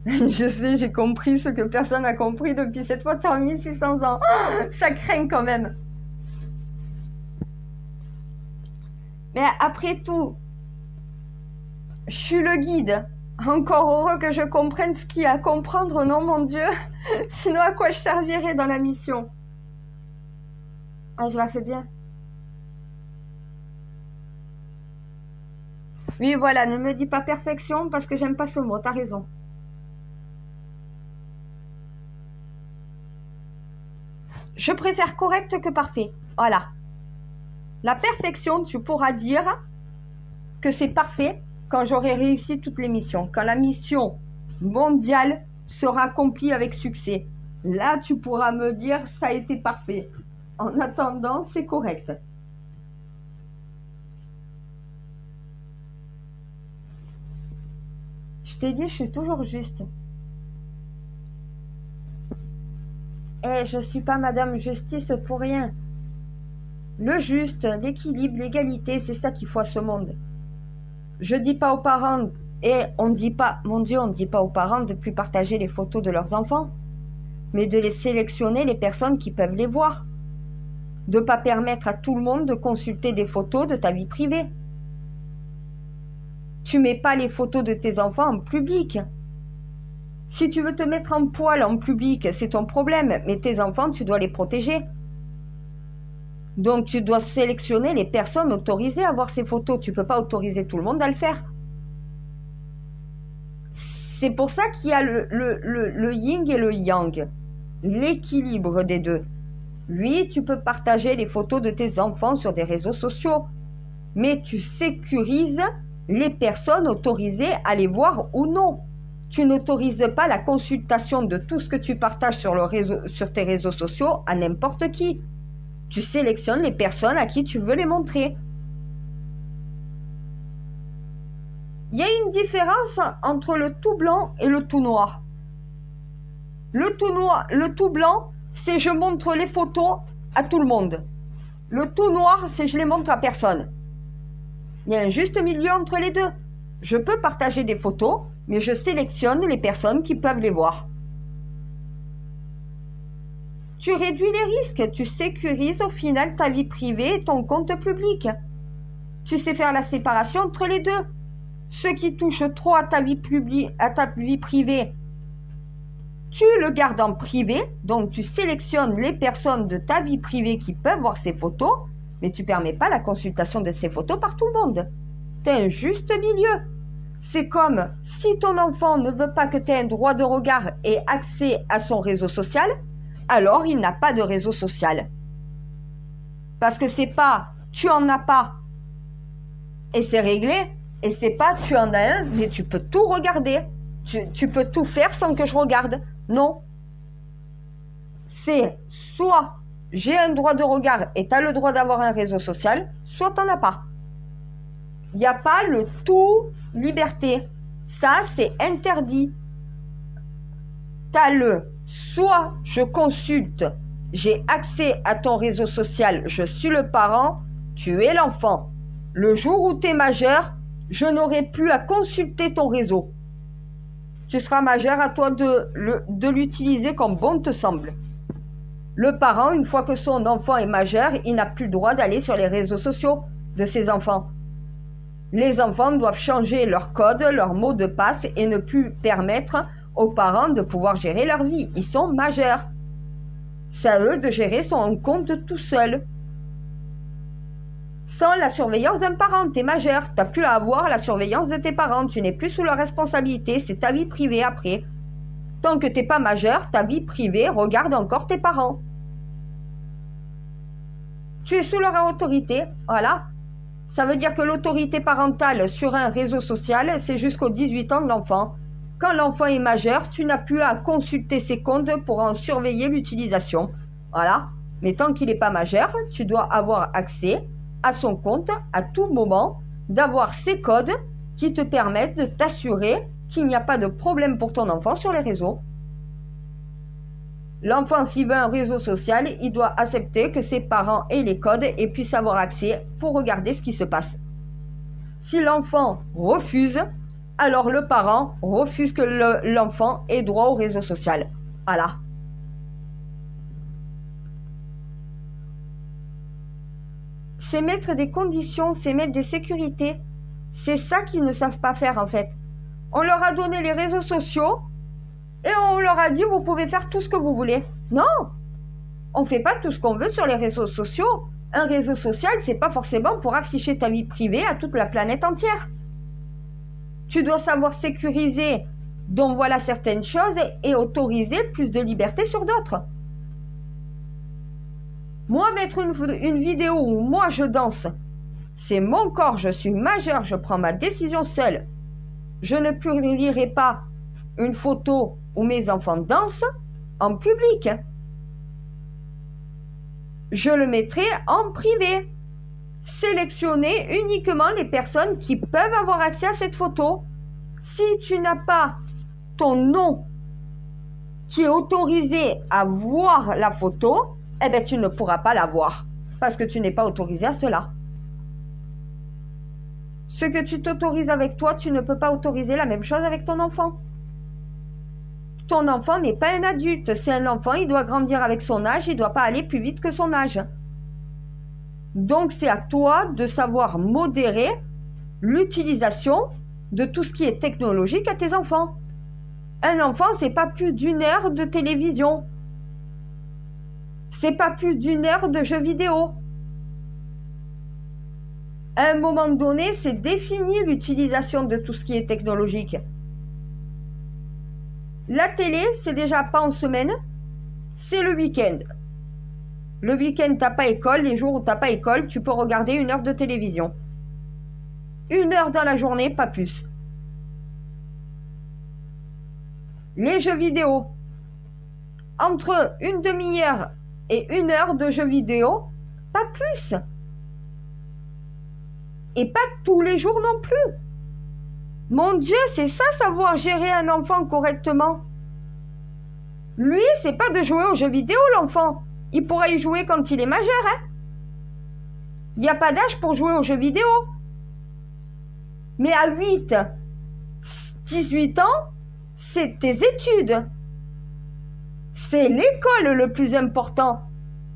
Je sais, j'ai compris ce que personne n'a compris depuis cette fois sur 1600 ans. Ça craint quand même. Mais après tout, je suis le guide. Encore heureux que je comprenne ce qu'il y a à comprendre, non mon Dieu. Sinon à quoi je servirais dans la mission? Ah, je la fais bien. Oui, voilà, ne me dis pas perfection parce que j'aime pas ce mot, t'as raison. Je préfère correct que parfait. Voilà. La perfection, tu pourras dire que c'est parfait quand j'aurai réussi toutes les missions. Quand la mission mondiale sera accomplie avec succès. Là, tu pourras me dire ça a été parfait. En attendant, c'est correct. Je t'ai dit, je suis toujours juste. Eh, je suis pas Madame Justice pour rien. Le juste, l'équilibre, l'égalité, c'est ça qu'il faut à ce monde. Je dis pas aux parents, et on dit pas, mon Dieu, on dit pas aux parents de plus partager les photos de leurs enfants, mais de les sélectionner les personnes qui peuvent les voir. De pas permettre à tout le monde de consulter des photos de ta vie privée. Tu mets pas les photos de tes enfants en public. Si tu veux te mettre en poil en public, c'est ton problème, mais tes enfants, tu dois les protéger. Donc tu dois sélectionner les personnes autorisées à voir ces photos. Tu peux pas autoriser tout le monde à le faire. C'est pour ça qu'il y a le yin et le yang. L'équilibre des deux. Oui, tu peux partager les photos de tes enfants sur des réseaux sociaux. Mais tu sécurises les personnes autorisées à les voir ou non. Tu n'autorises pas la consultation de tout ce que tu partages sur tes réseaux sociaux à n'importe qui. Tu sélectionnes les personnes à qui tu veux les montrer. Il y a une différence entre le tout blanc et le tout noir. Le tout blanc, c'est je montre les photos à tout le monde. Le tout noir, c'est je les montre à personne. Il y a un juste milieu entre les deux. Je peux partager des photos, mais je sélectionne les personnes qui peuvent les voir. Tu réduis les risques, tu sécurises au final ta vie privée et ton compte public. Tu sais faire la séparation entre les deux. Ce qui touche trop à ta vie privée, tu le gardes en privé, donc tu sélectionnes les personnes de ta vie privée qui peuvent voir ces photos, mais tu ne permets pas la consultation de ces photos par tout le monde. Tu as un juste milieu. C'est comme si ton enfant ne veut pas que tu aies un droit de regard et accès à son réseau social, alors il n'a pas de réseau social. Parce que c'est pas tu en as pas et c'est réglé, et c'est pas tu en as un mais tu peux tout regarder. Tu peux tout faire sans que je regarde. Non. C'est soit j'ai un droit de regard et tu as le droit d'avoir un réseau social, soit tu n'en as pas. Il n'y a pas le tout liberté. Ça, c'est interdit. Tu as le soit je consulte, j'ai accès à ton réseau social, je suis le parent, tu es l'enfant. Le jour où tu es majeur, je n'aurai plus à consulter ton réseau. Tu seras majeur, à toi de l'utiliser comme bon te semble. Le parent, une fois que son enfant est majeur, il n'a plus le droit d'aller sur les réseaux sociaux de ses enfants. Les enfants doivent changer leur code, leur mot de passe et ne plus permettre aux parents de pouvoir gérer leur vie. Ils sont majeurs. C'est à eux de gérer son compte tout seul. Sans la surveillance d'un parent, t'es majeur. T'as plus à avoir la surveillance de tes parents. Tu n'es plus sous leur responsabilité. C'est ta vie privée après. Tant que t'es pas majeur, ta vie privée regarde encore tes parents. Tu es sous leur autorité. Voilà. Ça veut dire que l'autorité parentale sur un réseau social, c'est jusqu'aux 18 ans de l'enfant. Quand l'enfant est majeur, tu n'as plus à consulter ses comptes pour en surveiller l'utilisation. Voilà. Mais tant qu'il n'est pas majeur, tu dois avoir accès à son compte à tout moment, d'avoir ces codes qui te permettent de t'assurer qu'il n'y a pas de problème pour ton enfant sur les réseaux. L'enfant, s'il veut un réseau social, il doit accepter que ses parents aient les codes et puissent avoir accès pour regarder ce qui se passe. Si l'enfant refuse, alors le parent refuse que l'enfant ait droit au réseau social. Voilà. C'est mettre des conditions, c'est mettre des sécurités. C'est ça qu'ils ne savent pas faire en fait. On leur a donné les réseaux sociaux et on leur a dit vous pouvez faire tout ce que vous voulez. Non, on fait pas tout ce qu'on veut sur les réseaux sociaux. Un réseau social, c'est pas forcément pour afficher ta vie privée à toute la planète entière. Tu dois savoir sécuriser, donc voilà certaines choses et autoriser plus de liberté sur d'autres. Moi, mettre une vidéo où moi je danse, c'est mon corps, je suis majeur, je prends ma décision seule. Je ne publierai pas une photo où mes enfants dansent en public. Je le mettrai en privé. Sélectionner uniquement les personnes qui peuvent avoir accès à cette photo. Si tu n'as pas ton nom qui est autorisé à voir la photo, eh bien tu ne pourras pas la voir parce que tu n'es pas autorisé à cela. Ce que tu t'autorises avec toi, tu ne peux pas autoriser la même chose avec ton enfant. Ton enfant n'est pas un adulte, c'est un enfant, il doit grandir avec son âge, il ne doit pas aller plus vite que son âge. Donc c'est à toi de savoir modérer l'utilisation de tout ce qui est technologique à tes enfants. Un enfant, c'est pas plus d'1 heure de télévision. C'est pas plus d'1 heure de jeux vidéo. À un moment donné, c'est défini l'utilisation de tout ce qui est technologique. La télé, c'est déjà pas en semaine, c'est le week-end. Le week-end, t'as pas école, les jours où t'as pas école, tu peux regarder 1 heure de télévision. 1 heure dans la journée, pas plus. Les jeux vidéo, entre une demi-heure et 1 heure de jeux vidéo, pas plus. Et pas tous les jours non plus. Mon Dieu, c'est ça savoir gérer un enfant correctement. Lui, c'est pas de jouer aux jeux vidéo, l'enfant. Il pourra y jouer quand il est majeur, hein. Il n'y a pas d'âge pour jouer aux jeux vidéo. Mais à 8, 18 ans, c'est tes études. C'est l'école le plus important.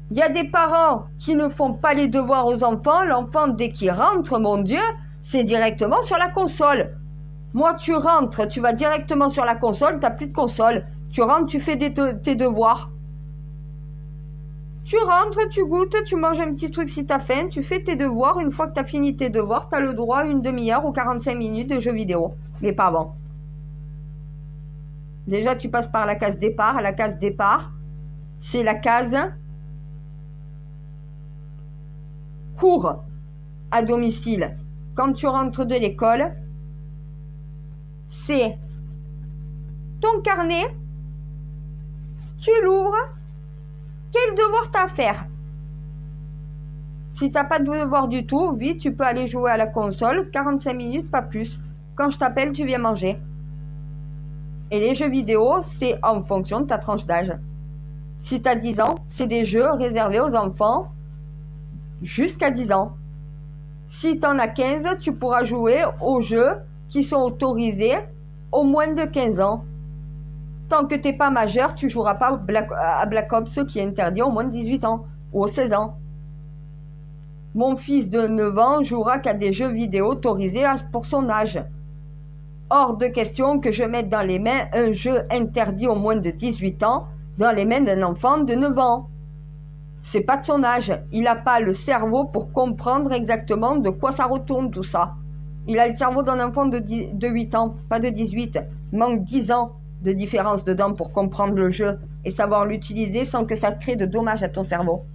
Il y a des parents qui ne font pas les devoirs aux enfants. L'enfant, dès qu'il rentre, mon Dieu, c'est directement sur la console. Moi, tu rentres, tu vas directement sur la console, tu n'as plus de console. Tu rentres, tu fais tes devoirs. Tu rentres, tu goûtes, tu manges un petit truc si tu as faim, tu fais tes devoirs. Une fois que tu as fini tes devoirs, tu as le droit à 1 demi-heure ou 45 minutes de jeux vidéo. Mais pas avant. Déjà, tu passes par la case départ. La case départ, c'est la case cours à domicile. Quand tu rentres de l'école, c'est ton carnet, tu l'ouvres, quel devoir t'as à faire? Si t'as pas de devoir du tout, oui, tu peux aller jouer à la console, 45 minutes, pas plus. Quand je t'appelle, tu viens manger. Et les jeux vidéo, c'est en fonction de ta tranche d'âge. Si tu as 10 ans, c'est des jeux réservés aux enfants jusqu'à 10 ans. Si tu en as 15, tu pourras jouer aux jeux qui sont autorisés au moins de 15 ans. Tant que t'es pas majeur, tu joueras pas à Black Ops, qui est interdit au moins de 18 ans ou aux 16 ans. Mon fils de 9 ans jouera qu'à des jeux vidéo autorisés pour son âge. Hors de question que je mette dans les mains un jeu interdit au moins de 18 ans dans les mains d'un enfant de 9 ans. C'est pas de son âge. Il n'a pas le cerveau pour comprendre exactement de quoi ça retourne tout ça. Il a le cerveau d'un enfant de 8 ans, pas de 18. Il manque 10 ans de différence dedans pour comprendre le jeu et savoir l'utiliser sans que ça crée de dommages à ton cerveau.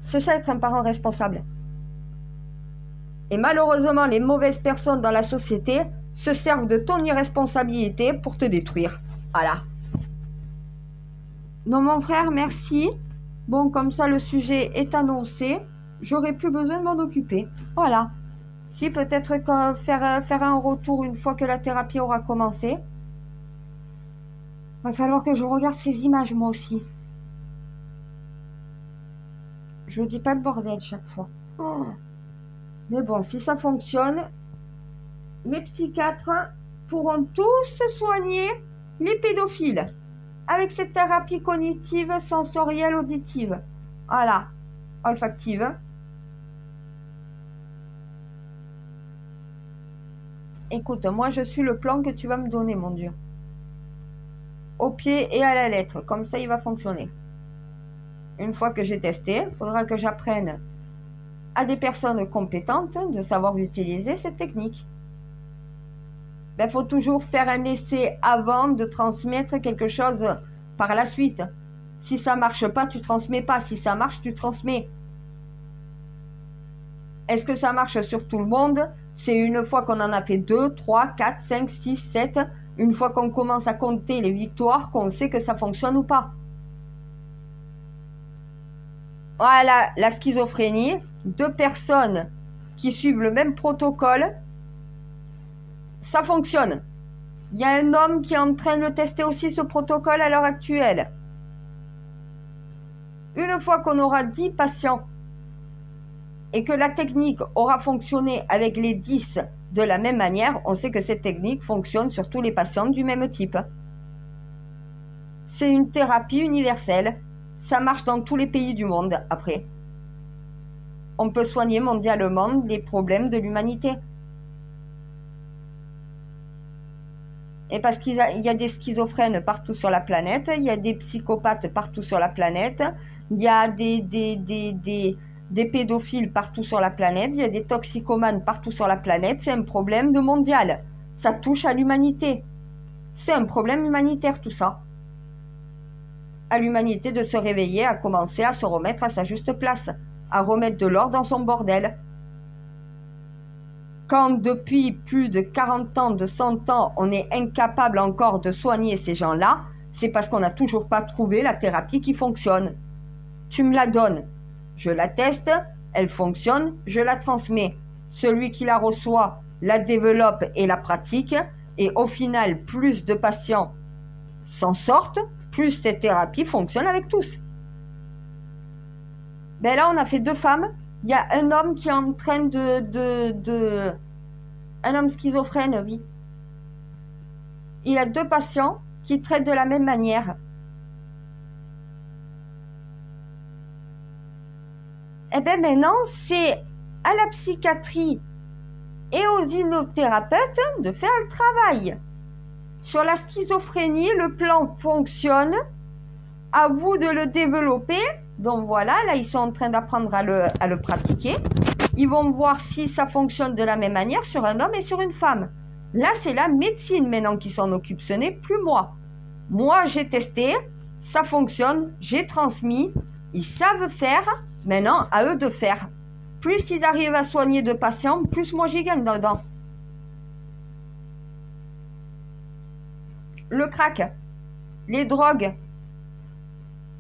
C'est ça être un parent responsable. Et malheureusement, les mauvaises personnes dans la société se servent de ton irresponsabilité pour te détruire. Voilà. Non, mon frère, merci. Bon, comme ça, le sujet est annoncé. J'aurai plus besoin de m'en occuper. Voilà. Si, peut-être que faire un retour une fois que la thérapie aura commencé. Va falloir que je regarde ces images, moi aussi. Je dis pas de bordel chaque fois. Oh. Mais bon, si ça fonctionne, les psychiatres pourront tous soigner les pédophiles avec cette thérapie cognitive, sensorielle, auditive. Voilà, olfactive. Écoute, moi je suis le plan que tu vas me donner, mon Dieu. Au pied et à la lettre, comme ça il va fonctionner. Une fois que j'ai testé, il faudra que j'apprenne à des personnes compétentes de savoir utiliser cette technique. Il faut toujours faire un essai avant de transmettre quelque chose par la suite. Si ça marche pas, tu transmets pas. Si ça marche, tu transmets. Est-ce que ça marche sur tout le monde? C'est une fois qu'on en a fait 2, 3, 4, 5, 6, 7. Une fois qu'on commence à compter les victoires, qu'on sait que ça fonctionne ou pas. Voilà, la schizophrénie. 2 personnes qui suivent le même protocole, ça fonctionne. Il y a un homme qui est en train de tester aussi ce protocole à l'heure actuelle. Une fois qu'on aura 10 patients et que la technique aura fonctionné avec les 10 de la même manière, on sait que cette technique fonctionne sur tous les patients du même type. C'est une thérapie universelle. Ça marche dans tous les pays du monde après. On peut soigner mondialement les problèmes de l'humanité. Et parce qu'il y a des schizophrènes partout sur la planète, il y a des psychopathes partout sur la planète, il y a des pédophiles partout sur la planète, il y a des toxicomanes partout sur la planète. C'est un problème de mondial. Ça touche à l'humanité. C'est un problème humanitaire tout ça. À l'humanité de se réveiller, à commencer à se remettre à sa juste place, à remettre de l'ordre dans son bordel. Quand depuis plus de 40 ans, de 100 ans, on est incapable encore de soigner ces gens-là, c'est parce qu'on n'a toujours pas trouvé la thérapie qui fonctionne. Tu me la donnes, je la teste, elle fonctionne, je la transmets. Celui qui la reçoit la développe et la pratique, et au final, plus de patients s'en sortent, plus cette thérapie fonctionne avec tous. Ben là, on a fait 2 femmes. Il y a un homme qui est en train un homme schizophrène, oui. Il a 2 patients qui traitent de la même manière. Eh bien maintenant, c'est à la psychiatrie et aux hypnothérapeutes de faire le travail. Sur la schizophrénie, le plan fonctionne. À vous de le développer. Donc voilà, là ils sont en train d'apprendre à le pratiquer. Ils vont voir si ça fonctionne de la même manière sur un homme et sur une femme. Là, c'est la médecine maintenant qui s'en occupe, ce n'est plus moi. Moi, j'ai testé, ça fonctionne, j'ai transmis, ils savent faire, maintenant, à eux de faire. Plus ils arrivent à soigner de patients, plus moi j'y gagne dedans. Le crack, les drogues,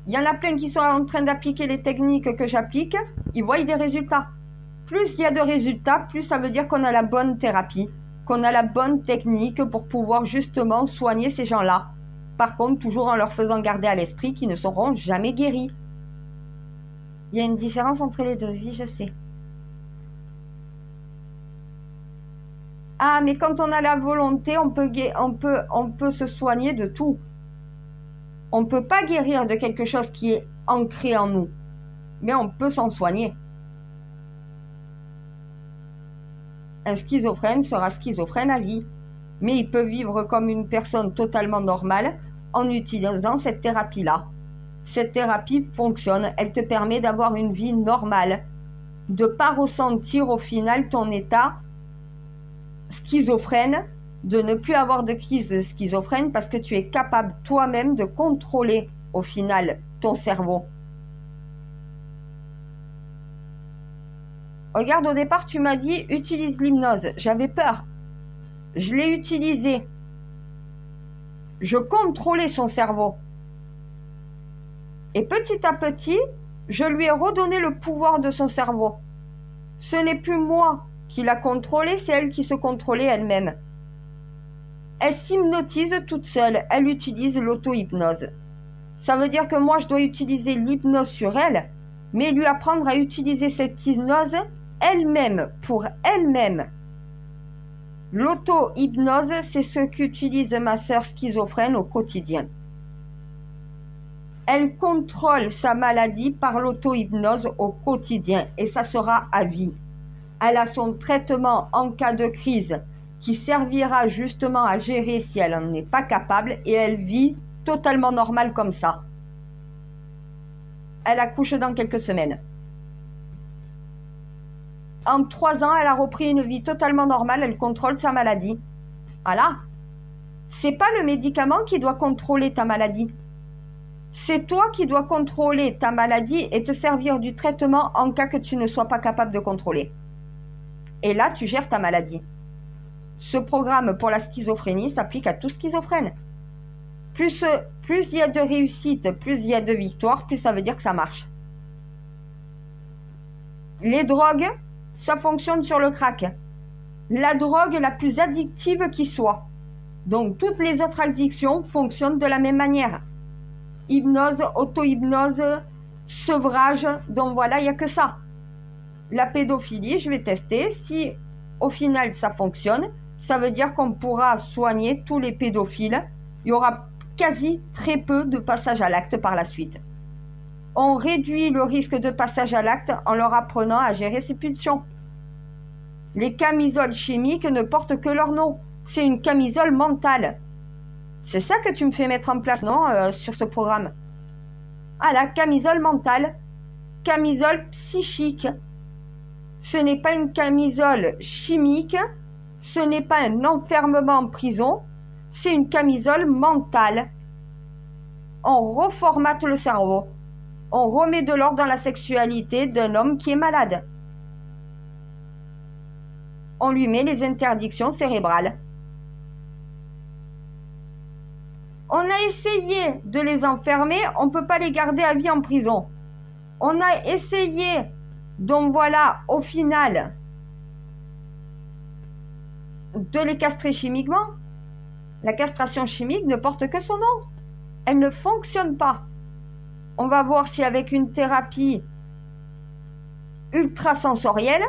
il y en a plein qui sont en train d'appliquer les techniques que j'applique, ils voient des résultats. Plus il y a de résultats, plus ça veut dire qu'on a la bonne thérapie, qu'on a la bonne technique pour pouvoir justement soigner ces gens-là. Par contre, toujours en leur faisant garder à l'esprit qu'ils ne seront jamais guéris. Il y a une différence entre les deux, oui, je sais. Ah, mais quand on a la volonté, on peut se soigner de tout. On ne peut pas guérir de quelque chose qui est ancré en nous, mais on peut s'en soigner. Un schizophrène sera schizophrène à vie, mais il peut vivre comme une personne totalement normale en utilisant cette thérapie-là. Cette thérapie fonctionne, elle te permet d'avoir une vie normale, de ne pas ressentir au final ton état schizophrène, de ne plus avoir de crise de schizophrène parce que tu es capable toi-même de contrôler au final ton cerveau. Regarde, au départ, tu m'as dit utilise l'hypnose. J'avais peur. Je l'ai utilisé. Je contrôlais son cerveau. Et petit à petit, je lui ai redonné le pouvoir de son cerveau. Ce n'est plus moi qui la contrôlait, c'est elle qui se contrôlait elle-même. Elle s'hypnotise toute seule, elle utilise l'auto-hypnose. Ça veut dire que moi, je dois utiliser l'hypnose sur elle, mais lui apprendre à utiliser cette hypnose elle-même, pour elle-même. L'auto-hypnose, c'est ce qu'utilise ma sœur schizophrène au quotidien. Elle contrôle sa maladie par l'auto-hypnose au quotidien et ça sera à vie. Elle a son traitement en cas de crise qui servira justement à gérer si elle n'en est pas capable et elle vit totalement normale comme ça. Elle accouche dans quelques semaines. En 3 ans, elle a repris une vie totalement normale, elle contrôle sa maladie. Voilà. C'est pas le médicament qui doit contrôler ta maladie. C'est toi qui dois contrôler ta maladie et te servir du traitement en cas que tu ne sois pas capable de contrôler. Et là, tu gères ta maladie. Ce programme pour la schizophrénie s'applique à tout schizophrène. Plus il y a de réussite, plus il y a de victoire, plus ça veut dire que ça marche. Les drogues, ça fonctionne sur le crack. La drogue la plus addictive qui soit. Donc, toutes les autres addictions fonctionnent de la même manière. Hypnose, auto-hypnose, sevrage, donc voilà, il n'y a que ça. La pédophilie, je vais tester. Si au final ça fonctionne, ça veut dire qu'on pourra soigner tous les pédophiles. Il y aura quasi très peu de passage à l'acte par la suite. On réduit le risque de passage à l'acte en leur apprenant à gérer ses pulsions. Les camisoles chimiques ne portent que leur nom. C'est une camisole mentale. C'est ça que tu me fais mettre en place, non, sur ce programme. Ah, la camisole mentale, camisole psychique. Ce n'est pas une camisole chimique, ce n'est pas un enfermement en prison, c'est une camisole mentale. On reformate le cerveau. On remet de l'ordre dans la sexualité d'un homme qui est malade. On lui met les interdictions cérébrales. On a essayé de les enfermer, on ne peut pas les garder à vie en prison. On a essayé, donc voilà, au final, de les castrer chimiquement. La castration chimique ne porte que son nom. Elle ne fonctionne pas. On va voir si avec une thérapie ultrasensorielle,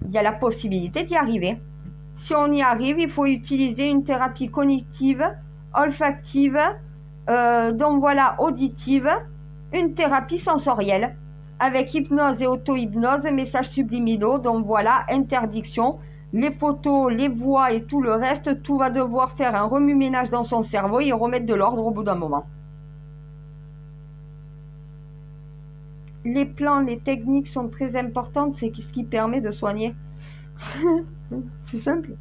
il y a la possibilité d'y arriver. Si on y arrive, il faut utiliser une thérapie cognitive, olfactive, donc voilà, auditive, une thérapie sensorielle, avec hypnose et auto-hypnose, messages subliminaux, donc voilà, interdiction, les photos, les voix et tout le reste, tout va devoir faire un remue-ménage dans son cerveau et remettre de l'ordre au bout d'un moment. Les plans, les techniques sont très importantes, c'est ce qui permet de soigner. C'est simple.